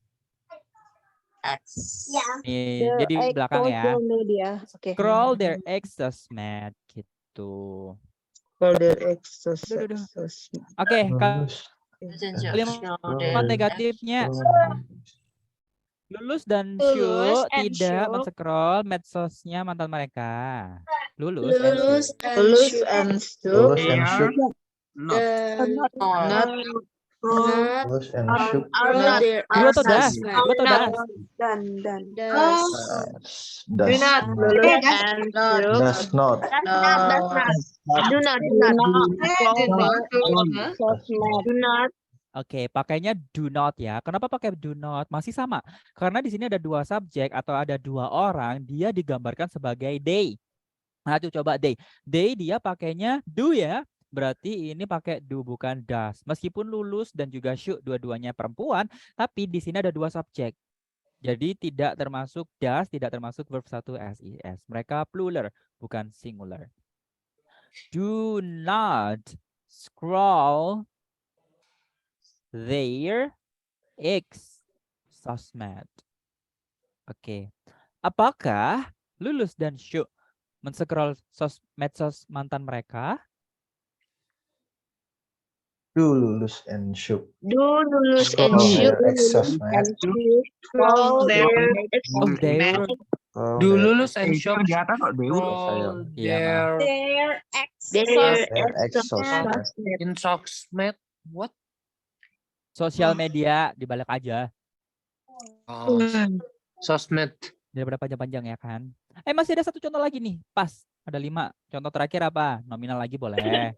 Nih, jadi di belakang ya. Media. Oke. Scroll their ex sosmed gitu. Colder exos. Duh. Oke, kalimat negatifnya Lulus dan Lulus Syu and tidak Syu. men-scroll medsosnya mantan mereka. Lulus and Lulus Syu. and Lulus and Lulus Syu and shoot. Not. not Lulus and shoot. Dua atau das? Dua atau das? do Does not lulus and Syu does not. do not Oke, pakainya do not ya. Kenapa pakai do not? Masih sama. Karena di sini ada dua subjek atau ada dua orang, dia digambarkan sebagai they. Nah, tuh coba they. They dia pakainya do ya. Berarti ini pakai do bukan does. Meskipun Lulus dan juga Syu dua-duanya perempuan, tapi di sini ada dua subjek. Jadi tidak termasuk does, tidak termasuk verb 1 SIS. Mereka plural, bukan singular. Do not scroll their ex sosmed. Oke. Apakah Lulus dan Syu men-scroll medsos mantan mereka? Do Lulus and shoot. Do Lulus and Scroll Syu their ex-sosmed. scroll their Oh, they were. Scroll Do their Lulus and Shop di atas kok Dewi scroll Iya, their ex-sosmed. in sosmed. What? Sosial media dibalik aja. Oh, sosmed. Daripada panjang-panjang ya kan. Masih ada satu contoh lagi nih. Pas. Ada 5. Contoh terakhir apa? Nominal lagi boleh.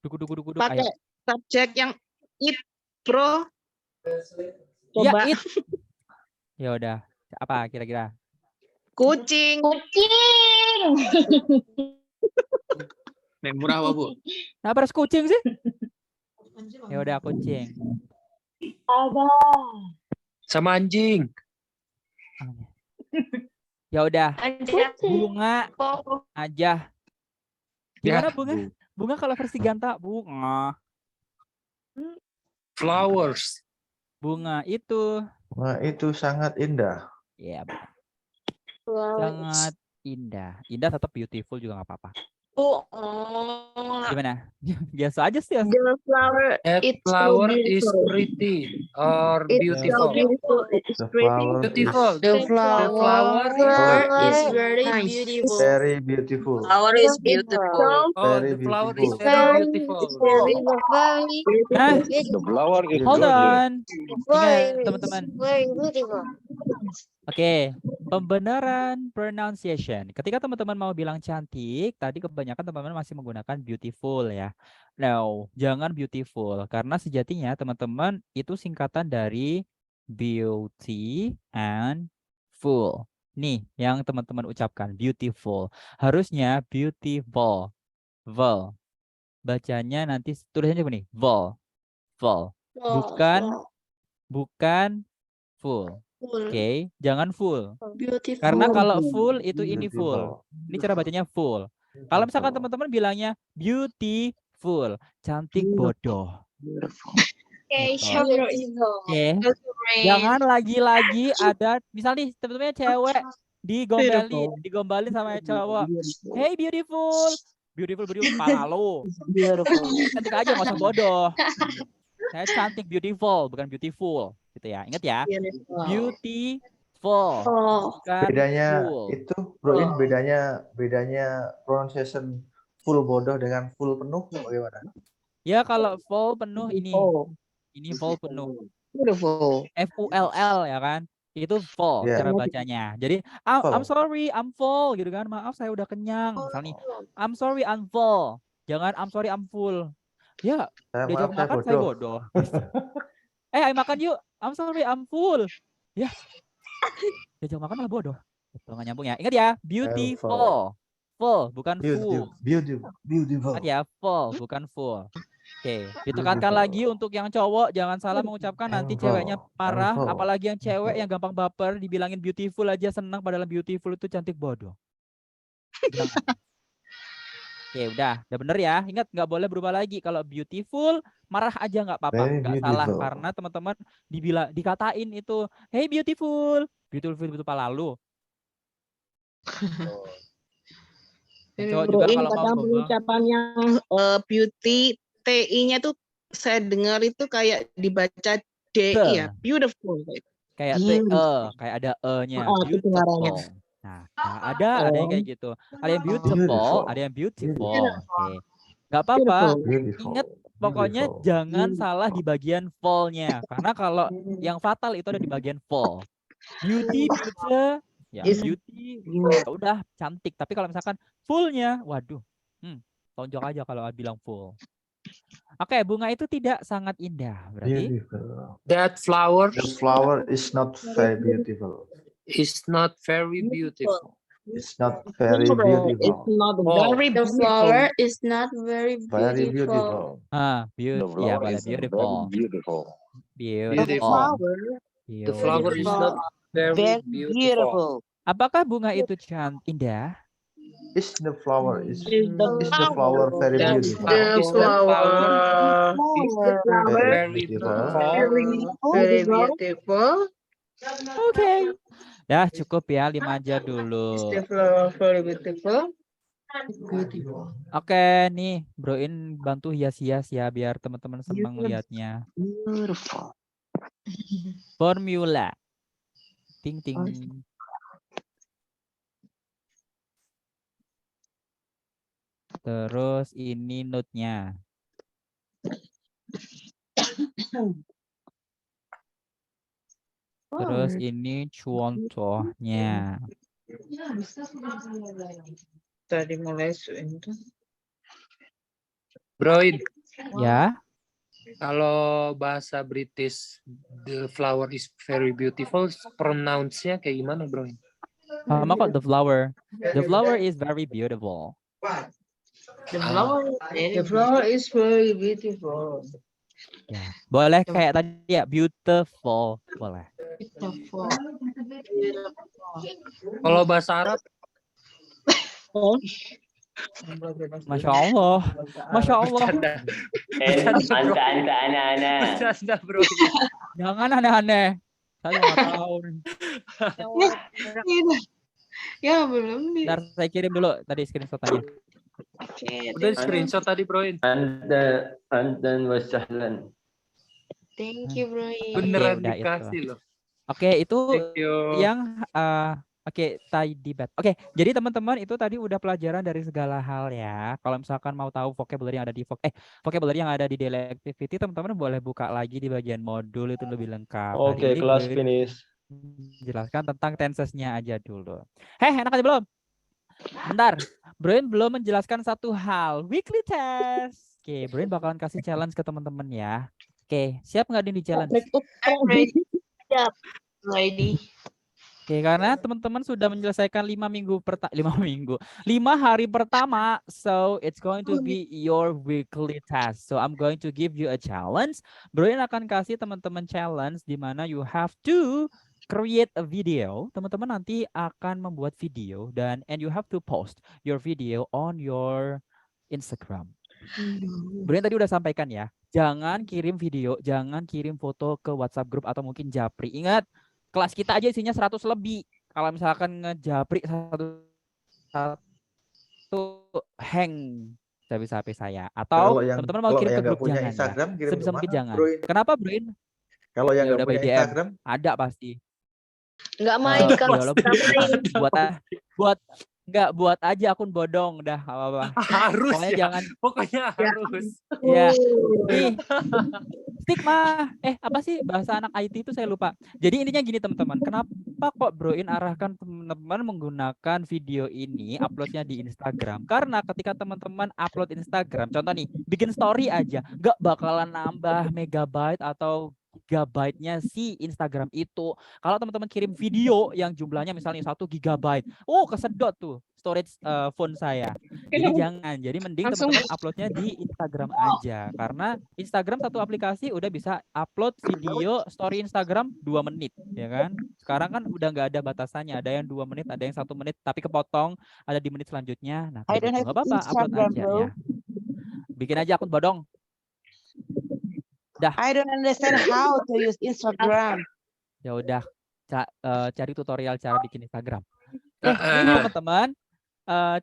Duku. pakai Ayo. subjek yang it bro. Ya, Coba it. Ya udah. Apa kira-kira? kucing. Yang murah apa, Bu? Nah, harus kucing sih? Ya udah kucing. Sama anjing. Ya udah. Bunga aja. Gimana bunga? Bunga kalau versi ganta bunga. Flowers. Bunga itu. Wah, itu sangat indah. Ya, sangat indah. Indah tetap beautiful juga nggak apa-apa. Gimana? Biasa aja sih. The flower That it's flower so is beautiful. pretty or It's beautiful. so beautiful. It's The pretty. flower Beautiful. is The flower is very beautiful. very beautiful. Flower is beautiful. Oh, Very the flower is beautiful. very beautiful. Nah, The flower is hold good. on. Ingat teman-teman. Very beautiful. Oke, pembenaran pronunciation. Ketika teman-teman mau bilang cantik, tadi kebanyakan teman-teman masih menggunakan beautiful ya. No, jangan beautiful. Karena sejatinya teman-teman itu singkatan dari beauty and full. Nih, yang teman-teman ucapkan, beautiful. Harusnya beautiful. Vol. Bacanya nanti tulisannya begini, vol. Vol. Bukan full. Oke, jangan full. Beautiful. Karena kalau full itu ini full. Beautiful. Ini cara bacanya full. Kalau misalkan teman-teman bilangnya beautiful, cantik bodoh. Okay, Oke. Jangan lagi-lagi ada misal nih teman-temannya cewek digombalin sama cowok. Hey beautiful. Beautiful pala lo. Cantik aja nggak usah bodoh. Saya cantik beautiful, bukan beautiful. Gitu ya. Ingat ya. Beautiful. Bukan Bedanya full. itu, Bro, ini bedanya pronunciation full bodoh dengan full penuh bagaimana? Ya kalau full penuh ini. Ini full penuh. Beautiful. FULL ya kan. Itu full Yeah. cara bacanya. Jadi I'm sorry, I'm full gitu kan. Maaf saya udah kenyang. Misalnya I'm sorry, I'm full. Jangan I'm sorry, I'm full. Ya, diajak Maaf, makan saya bodoh. Ayo makan yuk. I'm sorry, I'm full. Ya. Diajak makan malah bodoh. Itu nggak nyambung ya. Ingat ya, beautiful. Full, bukan full. Beautiful. Ingat ya, full, bukan full. Oke, ditekankan lagi untuk yang cowok jangan salah mengucapkan nanti ceweknya marah, apalagi yang cewek yang gampang baper dibilangin beautiful aja senang padahal beautiful itu cantik bodoh. Oke, udah bener ya. Ingat nggak boleh berubah lagi. Kalau beautiful marah aja nggak apa-apa, nggak salah karena teman-teman dikatain itu, hey beautiful, beautiful pala lu. Cowok juga Bro, ini kalau mau kadang boba. pengucapan yang beauty TI-nya tuh saya dengar itu kayak dibaca DI ya, beautiful. Kayak kayak ada e-nya, Itu kedengarannya. beautiful. Nah, ada yang kayak gitu. Ada yang beautiful, ada yang beautiful. Oke. Nggak apa-apa. Beautiful. Ingat pokoknya Beautiful. jangan salah di bagian full-nya. Karena kalau yang fatal itu ada di bagian full. Beauty, ya beauty, ya udah cantik. Tapi kalau misalkan full-nya, waduh, tonjok aja kalau bilang full. Oke, bunga itu tidak sangat indah, berarti Beautiful. That flower The flower is not very beautiful. is not very beautiful. It's not very It's beautiful. not Oh. very The beautiful. flower is not very Very beautiful. beautiful. ah, The beauty, ya flower boleh is very beautiful. beautiful. Beautiful. The flower is not very beautiful. Apakah bunga itu indah? Is the flower is Is the flower very That beautiful? is that flower Very very beautiful. beautiful. Very beautiful. Oke. Ya, cukup ya 5 aja dulu. The flower very beautiful. Oke, nih Broin bantu hias-hias ya biar teman-teman senang lihatnya. Beautiful. Formula. Ting ting. Terus ini note-nya. Terus ini contohnya. Tadi mulai itu. Broin, Ya, kalau bahasa British the flower is very beautiful, pronounce-nya kayak gimana, Broin? sama kok the flower. The flower is very beautiful. The flower is very beautiful. Ya, boleh kayak tadi ya, beautiful, boleh. Beautiful. Kalau bahasa Arab, Masya Allah, Masya Allah. bercanda, anak-anak. bercanda, Broin. Jangan aneh-aneh. Saya nggak tahu. Ya belum nih. Bentar, saya kirim dulu tadi screenshot-nya. Udah screenshot tadi, Broin. Andan wasahlan. Thank you, bro. Beneran udah dikasih itu. loh. Oke, itu Thank you. yang tidy bed. Oke, jadi teman-teman itu tadi udah pelajaran dari segala hal ya. Kalau misalkan mau tahu vocabulary yang ada di vocabulary yang ada di daily activity, teman-teman boleh buka lagi di bagian modul itu lebih lengkap. Oke, Hari ini kelas gue finish. jelaskan tentang tensesnya aja dulu. Enak aja belum? Bentar, Brian belum menjelaskan satu hal, weekly test. Oke, Brian bakalan kasih challenge ke teman-teman ya. Oke, siap nggak di challenge? Ready. Oke, karena teman-teman sudah menyelesaikan 5 hari pertama, so it's going to be your weekly test. So I'm going to give you a challenge. Brian akan kasih teman-teman challenge di mana you have to create a video. Teman-teman nanti akan membuat video and you have to post your video on your Instagram. Brian tadi udah sampaikan ya, jangan kirim video, jangan kirim foto ke WhatsApp group atau mungkin Japri. Ingat, kelas kita aja isinya 100 lebih. Kalau misalkan ngejapri satu hang bisa HP saya. Atau teman-teman mau kirim ke grup jangan. Instagram, Ya. kirim Sebisa mungkin kemana, jangan. Broin? Kenapa, Brian? Kalau yang Ya nggak udah by punya DM. Instagram, Ada pasti. Nggak main Ya kelas. Allah, buat aja akun bodong dah apa-apa. Harus Pokoknya ya. jangan Pokoknya harus. ya. Nih. Stigma. Apa sih bahasa anak IT itu saya lupa. Jadi intinya gini teman-teman. Kenapa kok Broin arahkan teman-teman menggunakan video ini uploadnya di Instagram? Karena ketika teman-teman upload Instagram, contoh nih, bikin story aja, nggak bakalan nambah megabyte atau gigabyte-nya si Instagram itu. Kalau teman-teman kirim video yang jumlahnya misalnya 1 gigabyte, kesedot tuh storage phone saya. Jadi jangan. Jadi mending teman-teman uploadnya di Instagram aja. Karena Instagram satu aplikasi udah bisa upload video story Instagram 2 menit, ya kan? Sekarang kan udah nggak ada batasannya. Ada yang 2 menit, ada yang 1 menit, tapi kepotong ada di menit selanjutnya. Nah, kayak gitu nggak apa-apa, upload aja ya. Bikin aja akun bodong. Dah. I don't understand how to use Instagram. Ya udah, cari tutorial cara bikin Instagram. Ini teman-teman.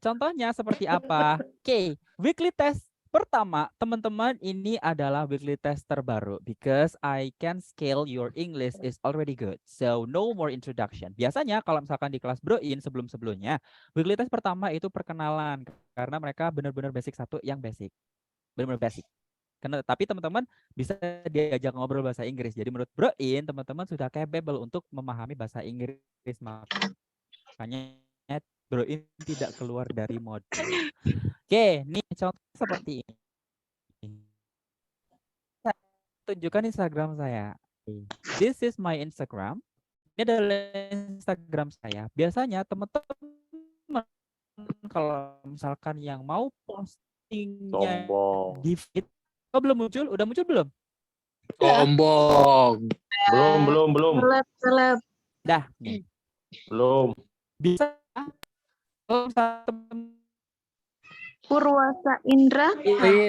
Contohnya seperti apa? Oke, weekly test pertama, teman-teman, ini adalah weekly test terbaru because I can scale your English is already good. So no more introduction. Biasanya kalau misalkan di kelas Broin sebelum-sebelumnya, weekly test pertama itu perkenalan karena mereka benar-benar basic satu yang basic. Benar-benar basic. Karena tapi teman-teman bisa diajak ngobrol bahasa Inggris. Jadi menurut Broin, teman-teman sudah capable untuk memahami bahasa Inggris. Makanya Broin tidak keluar dari modul. Oke, nih contoh seperti ini. Saya tunjukkan Instagram saya. This is my Instagram. Ini adalah Instagram saya. Biasanya teman-teman kalau misalkan yang mau postingnya di feed, belum muncul? Udah muncul belum? Sombong. Belum. Dah, nih. Belum. Bisa kalau misalkan Purwasa Indra.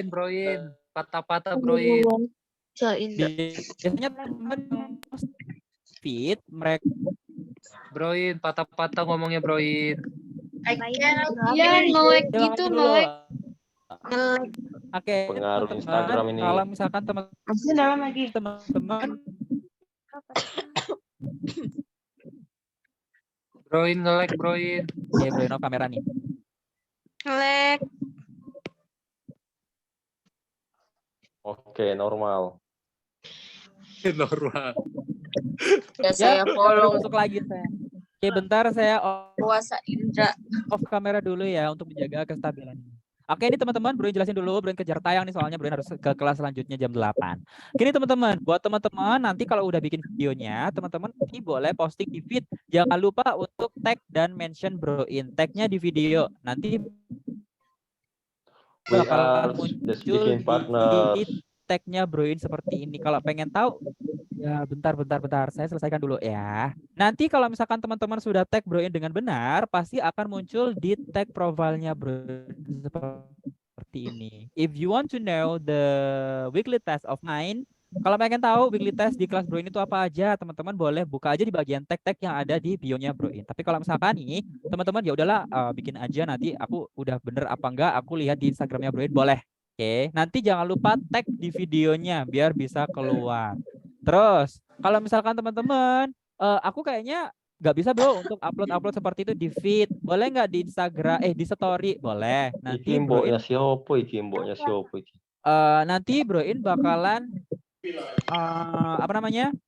Broin. Patah-patah Broin. biasanya teman feed mereka Broin, patah-patah ngomongnya Broin. Iya, nge-lag gitu, nge-lag. Oke, Pengaruh teman-teman, Instagram ini. kalau misalkan teman-teman Broin nge-lag Broin. Oke, Bruno kamera nih. Nge-lag. Oke, normal. Normal. Ya, saya baru follow masuk lagi saya. Oke, bentar saya Puasa Indra. off kamera dulu ya untuk menjaga kestabilan. Oke, ini teman-teman, Bruin jelasin dulu. Bruin kejar tayang nih soalnya Bruin harus ke kelas selanjutnya jam 8. Gini teman-teman, buat teman-teman nanti kalau udah bikin videonya, teman-teman nanti boleh posting di feed. Jangan lupa untuk tag dan mention Bruin. Tagnya di video. Nanti We bakalan are the muncul speaking di partner. tagnya Bruin seperti ini. Kalau pengen tahu, ya bentar. Saya selesaikan dulu ya. Nanti kalau misalkan teman-teman sudah tag Bruin dengan benar, pasti akan muncul di tag profilnya Bruin seperti ini. If you want to know the weekly test of mine, kalau pengen tahu weekly test di kelas Bruin itu apa aja, teman-teman boleh buka aja di bagian tag-tag yang ada di bio-nya Bruin. Tapi kalau misalkan nih, teman-teman ya udahlah bikin aja nanti aku udah bener apa enggak, aku lihat di Instagramnya Bruin boleh. Oke, nanti jangan lupa tag di videonya biar bisa keluar. Terus, kalau misalkan teman-teman, aku kayaknya nggak bisa bro untuk upload seperti itu di feed. Boleh nggak di Instagram, di story? Boleh. Nanti Broin, nanti Broin bakalan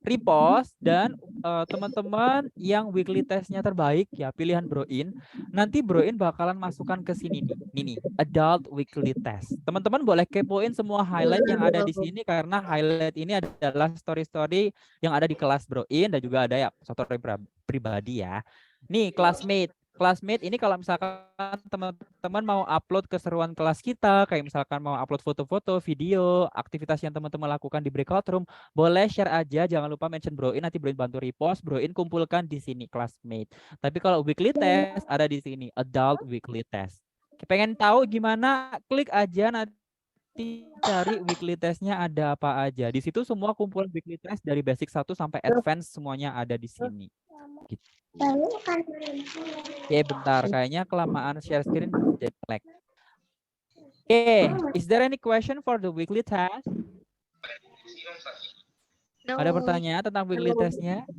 repost dan teman-teman yang weekly testnya terbaik ya pilihan Broin, nanti Broin bakalan masukkan ke sini nih adult weekly test. Teman-teman boleh kepoin semua highlight yang ada di sini karena highlight ini adalah story-story yang ada di kelas Broin dan juga ada ya story pribadi ya. Nih classmate ini kalau misalkan teman-teman mau upload keseruan kelas kita, kayak misalkan mau upload foto-foto, video, aktivitas yang teman-teman lakukan di breakout room, boleh share aja, jangan lupa mention Broin, nanti Broin bantu repost, Broin kumpulkan di sini classmate. Tapi kalau weekly test ada di sini, adult weekly test. Pengen tahu gimana? Klik aja nanti cari weekly testnya ada apa aja. Di situ semua kumpulan weekly test dari basic 1 sampai advance semuanya ada di sini. Gitu. Oke, bentar. Kayaknya kelamaan share screen jadi lag. Oke, is there any question for the weekly test? No. Ada pertanyaan tentang weekly testnya?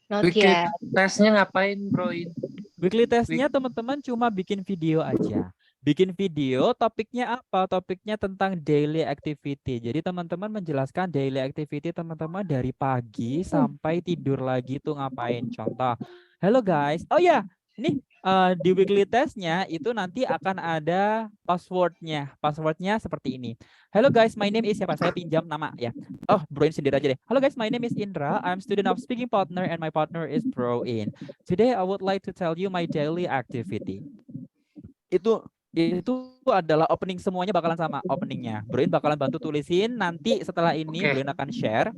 Weekly testnya ngapain Broin? Weekly testnya teman-teman cuma bikin video aja. Bikin video, topiknya apa? Topiknya tentang daily activity. Jadi teman-teman menjelaskan daily activity teman-teman dari pagi sampai tidur lagi tuh ngapain. Contoh, hello guys. Oh ya, ini di weekly testnya itu nanti akan ada passwordnya. Passwordnya seperti ini. Hello guys, my name is siapa? Saya pinjam nama ya. Oh, Broin sendiri aja deh. Hello guys, my name is Indra. I'm student of speaking partner and my partner is Broin. Today I would like to tell you my daily activity. Itu adalah opening, semuanya bakalan sama openingnya. Broin bakalan bantu tulisin, nanti setelah ini Broin akan share.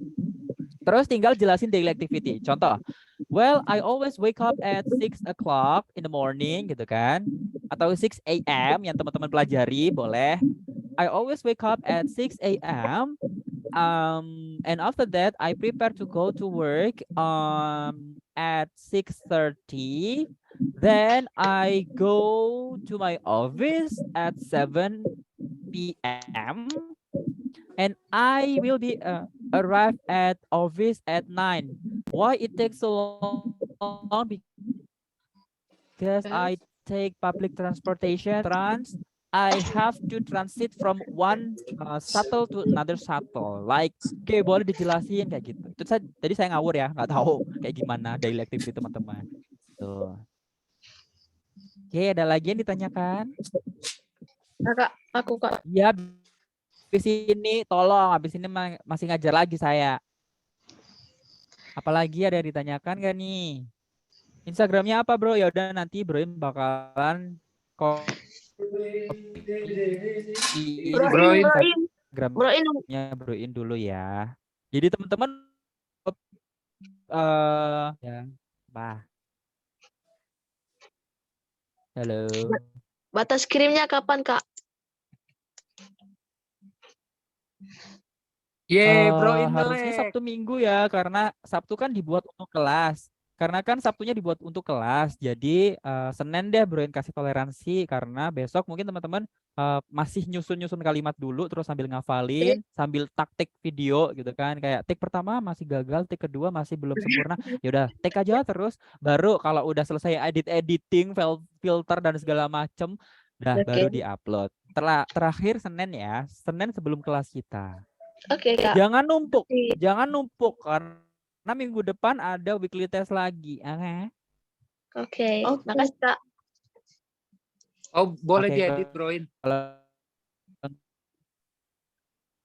Terus tinggal jelasin daily activity. Contoh, well, I always wake up at 6 o'clock in the morning gitu kan. Atau 6 a.m. yang teman-teman pelajari, boleh. I always wake up at 6 a.m. And after that, I prepare to go to work at 6:30. Then I go to my office at 7 p.m. and I will be arrive at office at 9. Why it takes so long? Because I take public transportation. I have to transit from one shuttle to another shuttle. Like, oke, boleh dijelasin kayak gitu. Itu tadi saya ngawur ya, nggak tahu kayak gimana daily activity teman-teman. Tuh. Oke, ada lagi yang ditanyakan? Kak, aku Kak. Ya, habis ini tolong, habis ini masih ngajar lagi saya. Apalagi ada yang ditanyakan gak nih? Instagramnya apa bro? Ya udah nanti Broin bakalan Instagramnya Broin dulu ya. Jadi teman-teman ya, halo. Batas kirimnya kapan Kak? Broin Harusnya melek. Sabtu Minggu ya, karena Sabtu kan dibuat untuk kelas. Karena kan Sabtunya dibuat untuk kelas, jadi Senin deh Broin kasih toleransi karena besok mungkin teman-teman masih nyusun kalimat dulu terus sambil ngafalin, sambil taktik video gitu kan. Kayak take pertama masih gagal, take kedua masih belum sempurna. Ya udah take aja terus, baru kalau udah selesai editing, filter dan segala macem, baru diupload. Terakhir Senin ya, Senin sebelum kelas kita. Oke Kak. Jangan numpuk karena minggu depan ada weekly test lagi. Oke. Makasih Kak. Oh, boleh Oke, diedit, Broin.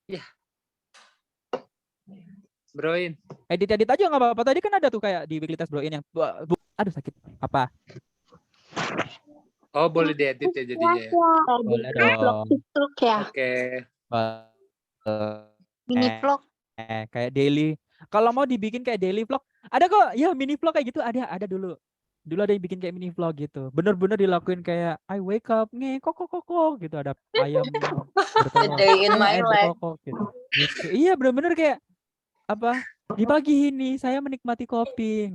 Ya. Broin. Edit aja nggak apa-apa. Tadi kan ada tuh kayak di weekly test Broin yang aduh sakit. Apa? Oh, boleh diedit ya jadinya. Boleh dong. TikTok ya. Oke. Mini vlog. Kayak daily. Kalau mau dibikin kayak daily vlog, ada kok. Ya mini vlog kayak gitu ada dulu. Dulu ada yang bikin kayak mini vlog gitu. Bener-bener dilakuin kayak I wake up kok gitu, ada ayam bertelur. Day in my life. Gitu. Iya bener-bener kayak apa? Di pagi ini saya menikmati kopi.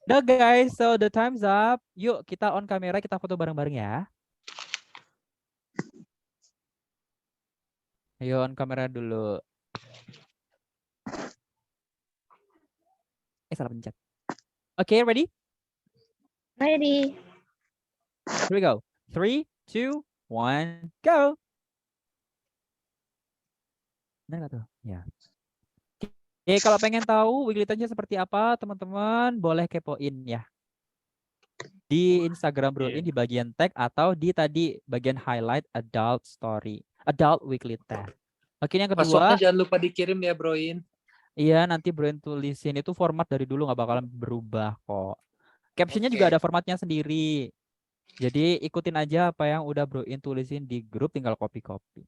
Nah guys, so the time's up. Yuk kita on kamera, kita foto bareng-bareng ya. Ayo on kamera dulu. Salah pencet. Okay, ready? Ready. Here we go. 3, 2, 1, go. Benar nggak tuh? Ya. Oke, kalau pengen tahu weekly test-nya seperti apa, teman-teman boleh kepoin ya. Di Instagram Broin di bagian tag atau di tadi bagian highlight adult story. Adult weekly test. Oke, yang kedua. Passwordnya jangan lupa dikirim ya, Broin. Iya, nanti Broin tulisin. Itu format dari dulu nggak bakalan berubah kok. Captionnya juga ada formatnya sendiri. Jadi ikutin aja apa yang udah Broin tulisin di grup, tinggal copy-copy.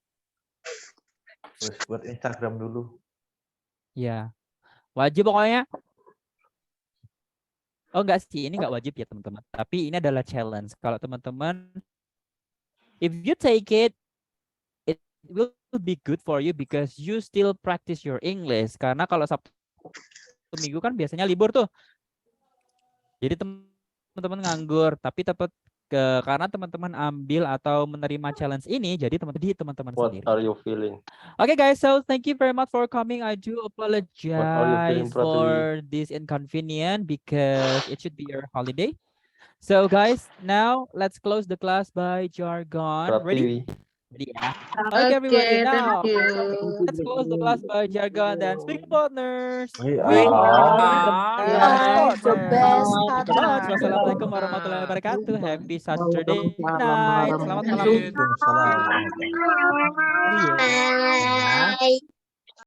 Terus buat Instagram dulu. Ya, wajib pokoknya. Oh enggak sih, ini nggak wajib ya teman-teman. Tapi ini adalah challenge. Kalau teman-teman, if you take it, it will be good for you because you still practice your English. Karena kalau Sabtu Minggu kan biasanya libur tuh. Jadi teman-teman nganggur, tapi tetap karena teman-teman ambil atau menerima challenge ini, jadi teman-teman What sendiri. are you feeling? Okay guys, so thank you very much for coming. I do feeling, apologize for this inconvenience because it should be your holiday. So guys, now let's close the class by jargon. Ready? Ready ya? Okay, everybody, now thank you. let's close the class by jargon dan speaking partners. We We are are the best partners. Wassalamualaikum warahmatullahi wabarakatuh. Happy Saturday night. Selamat malam. Waalaikumsalam.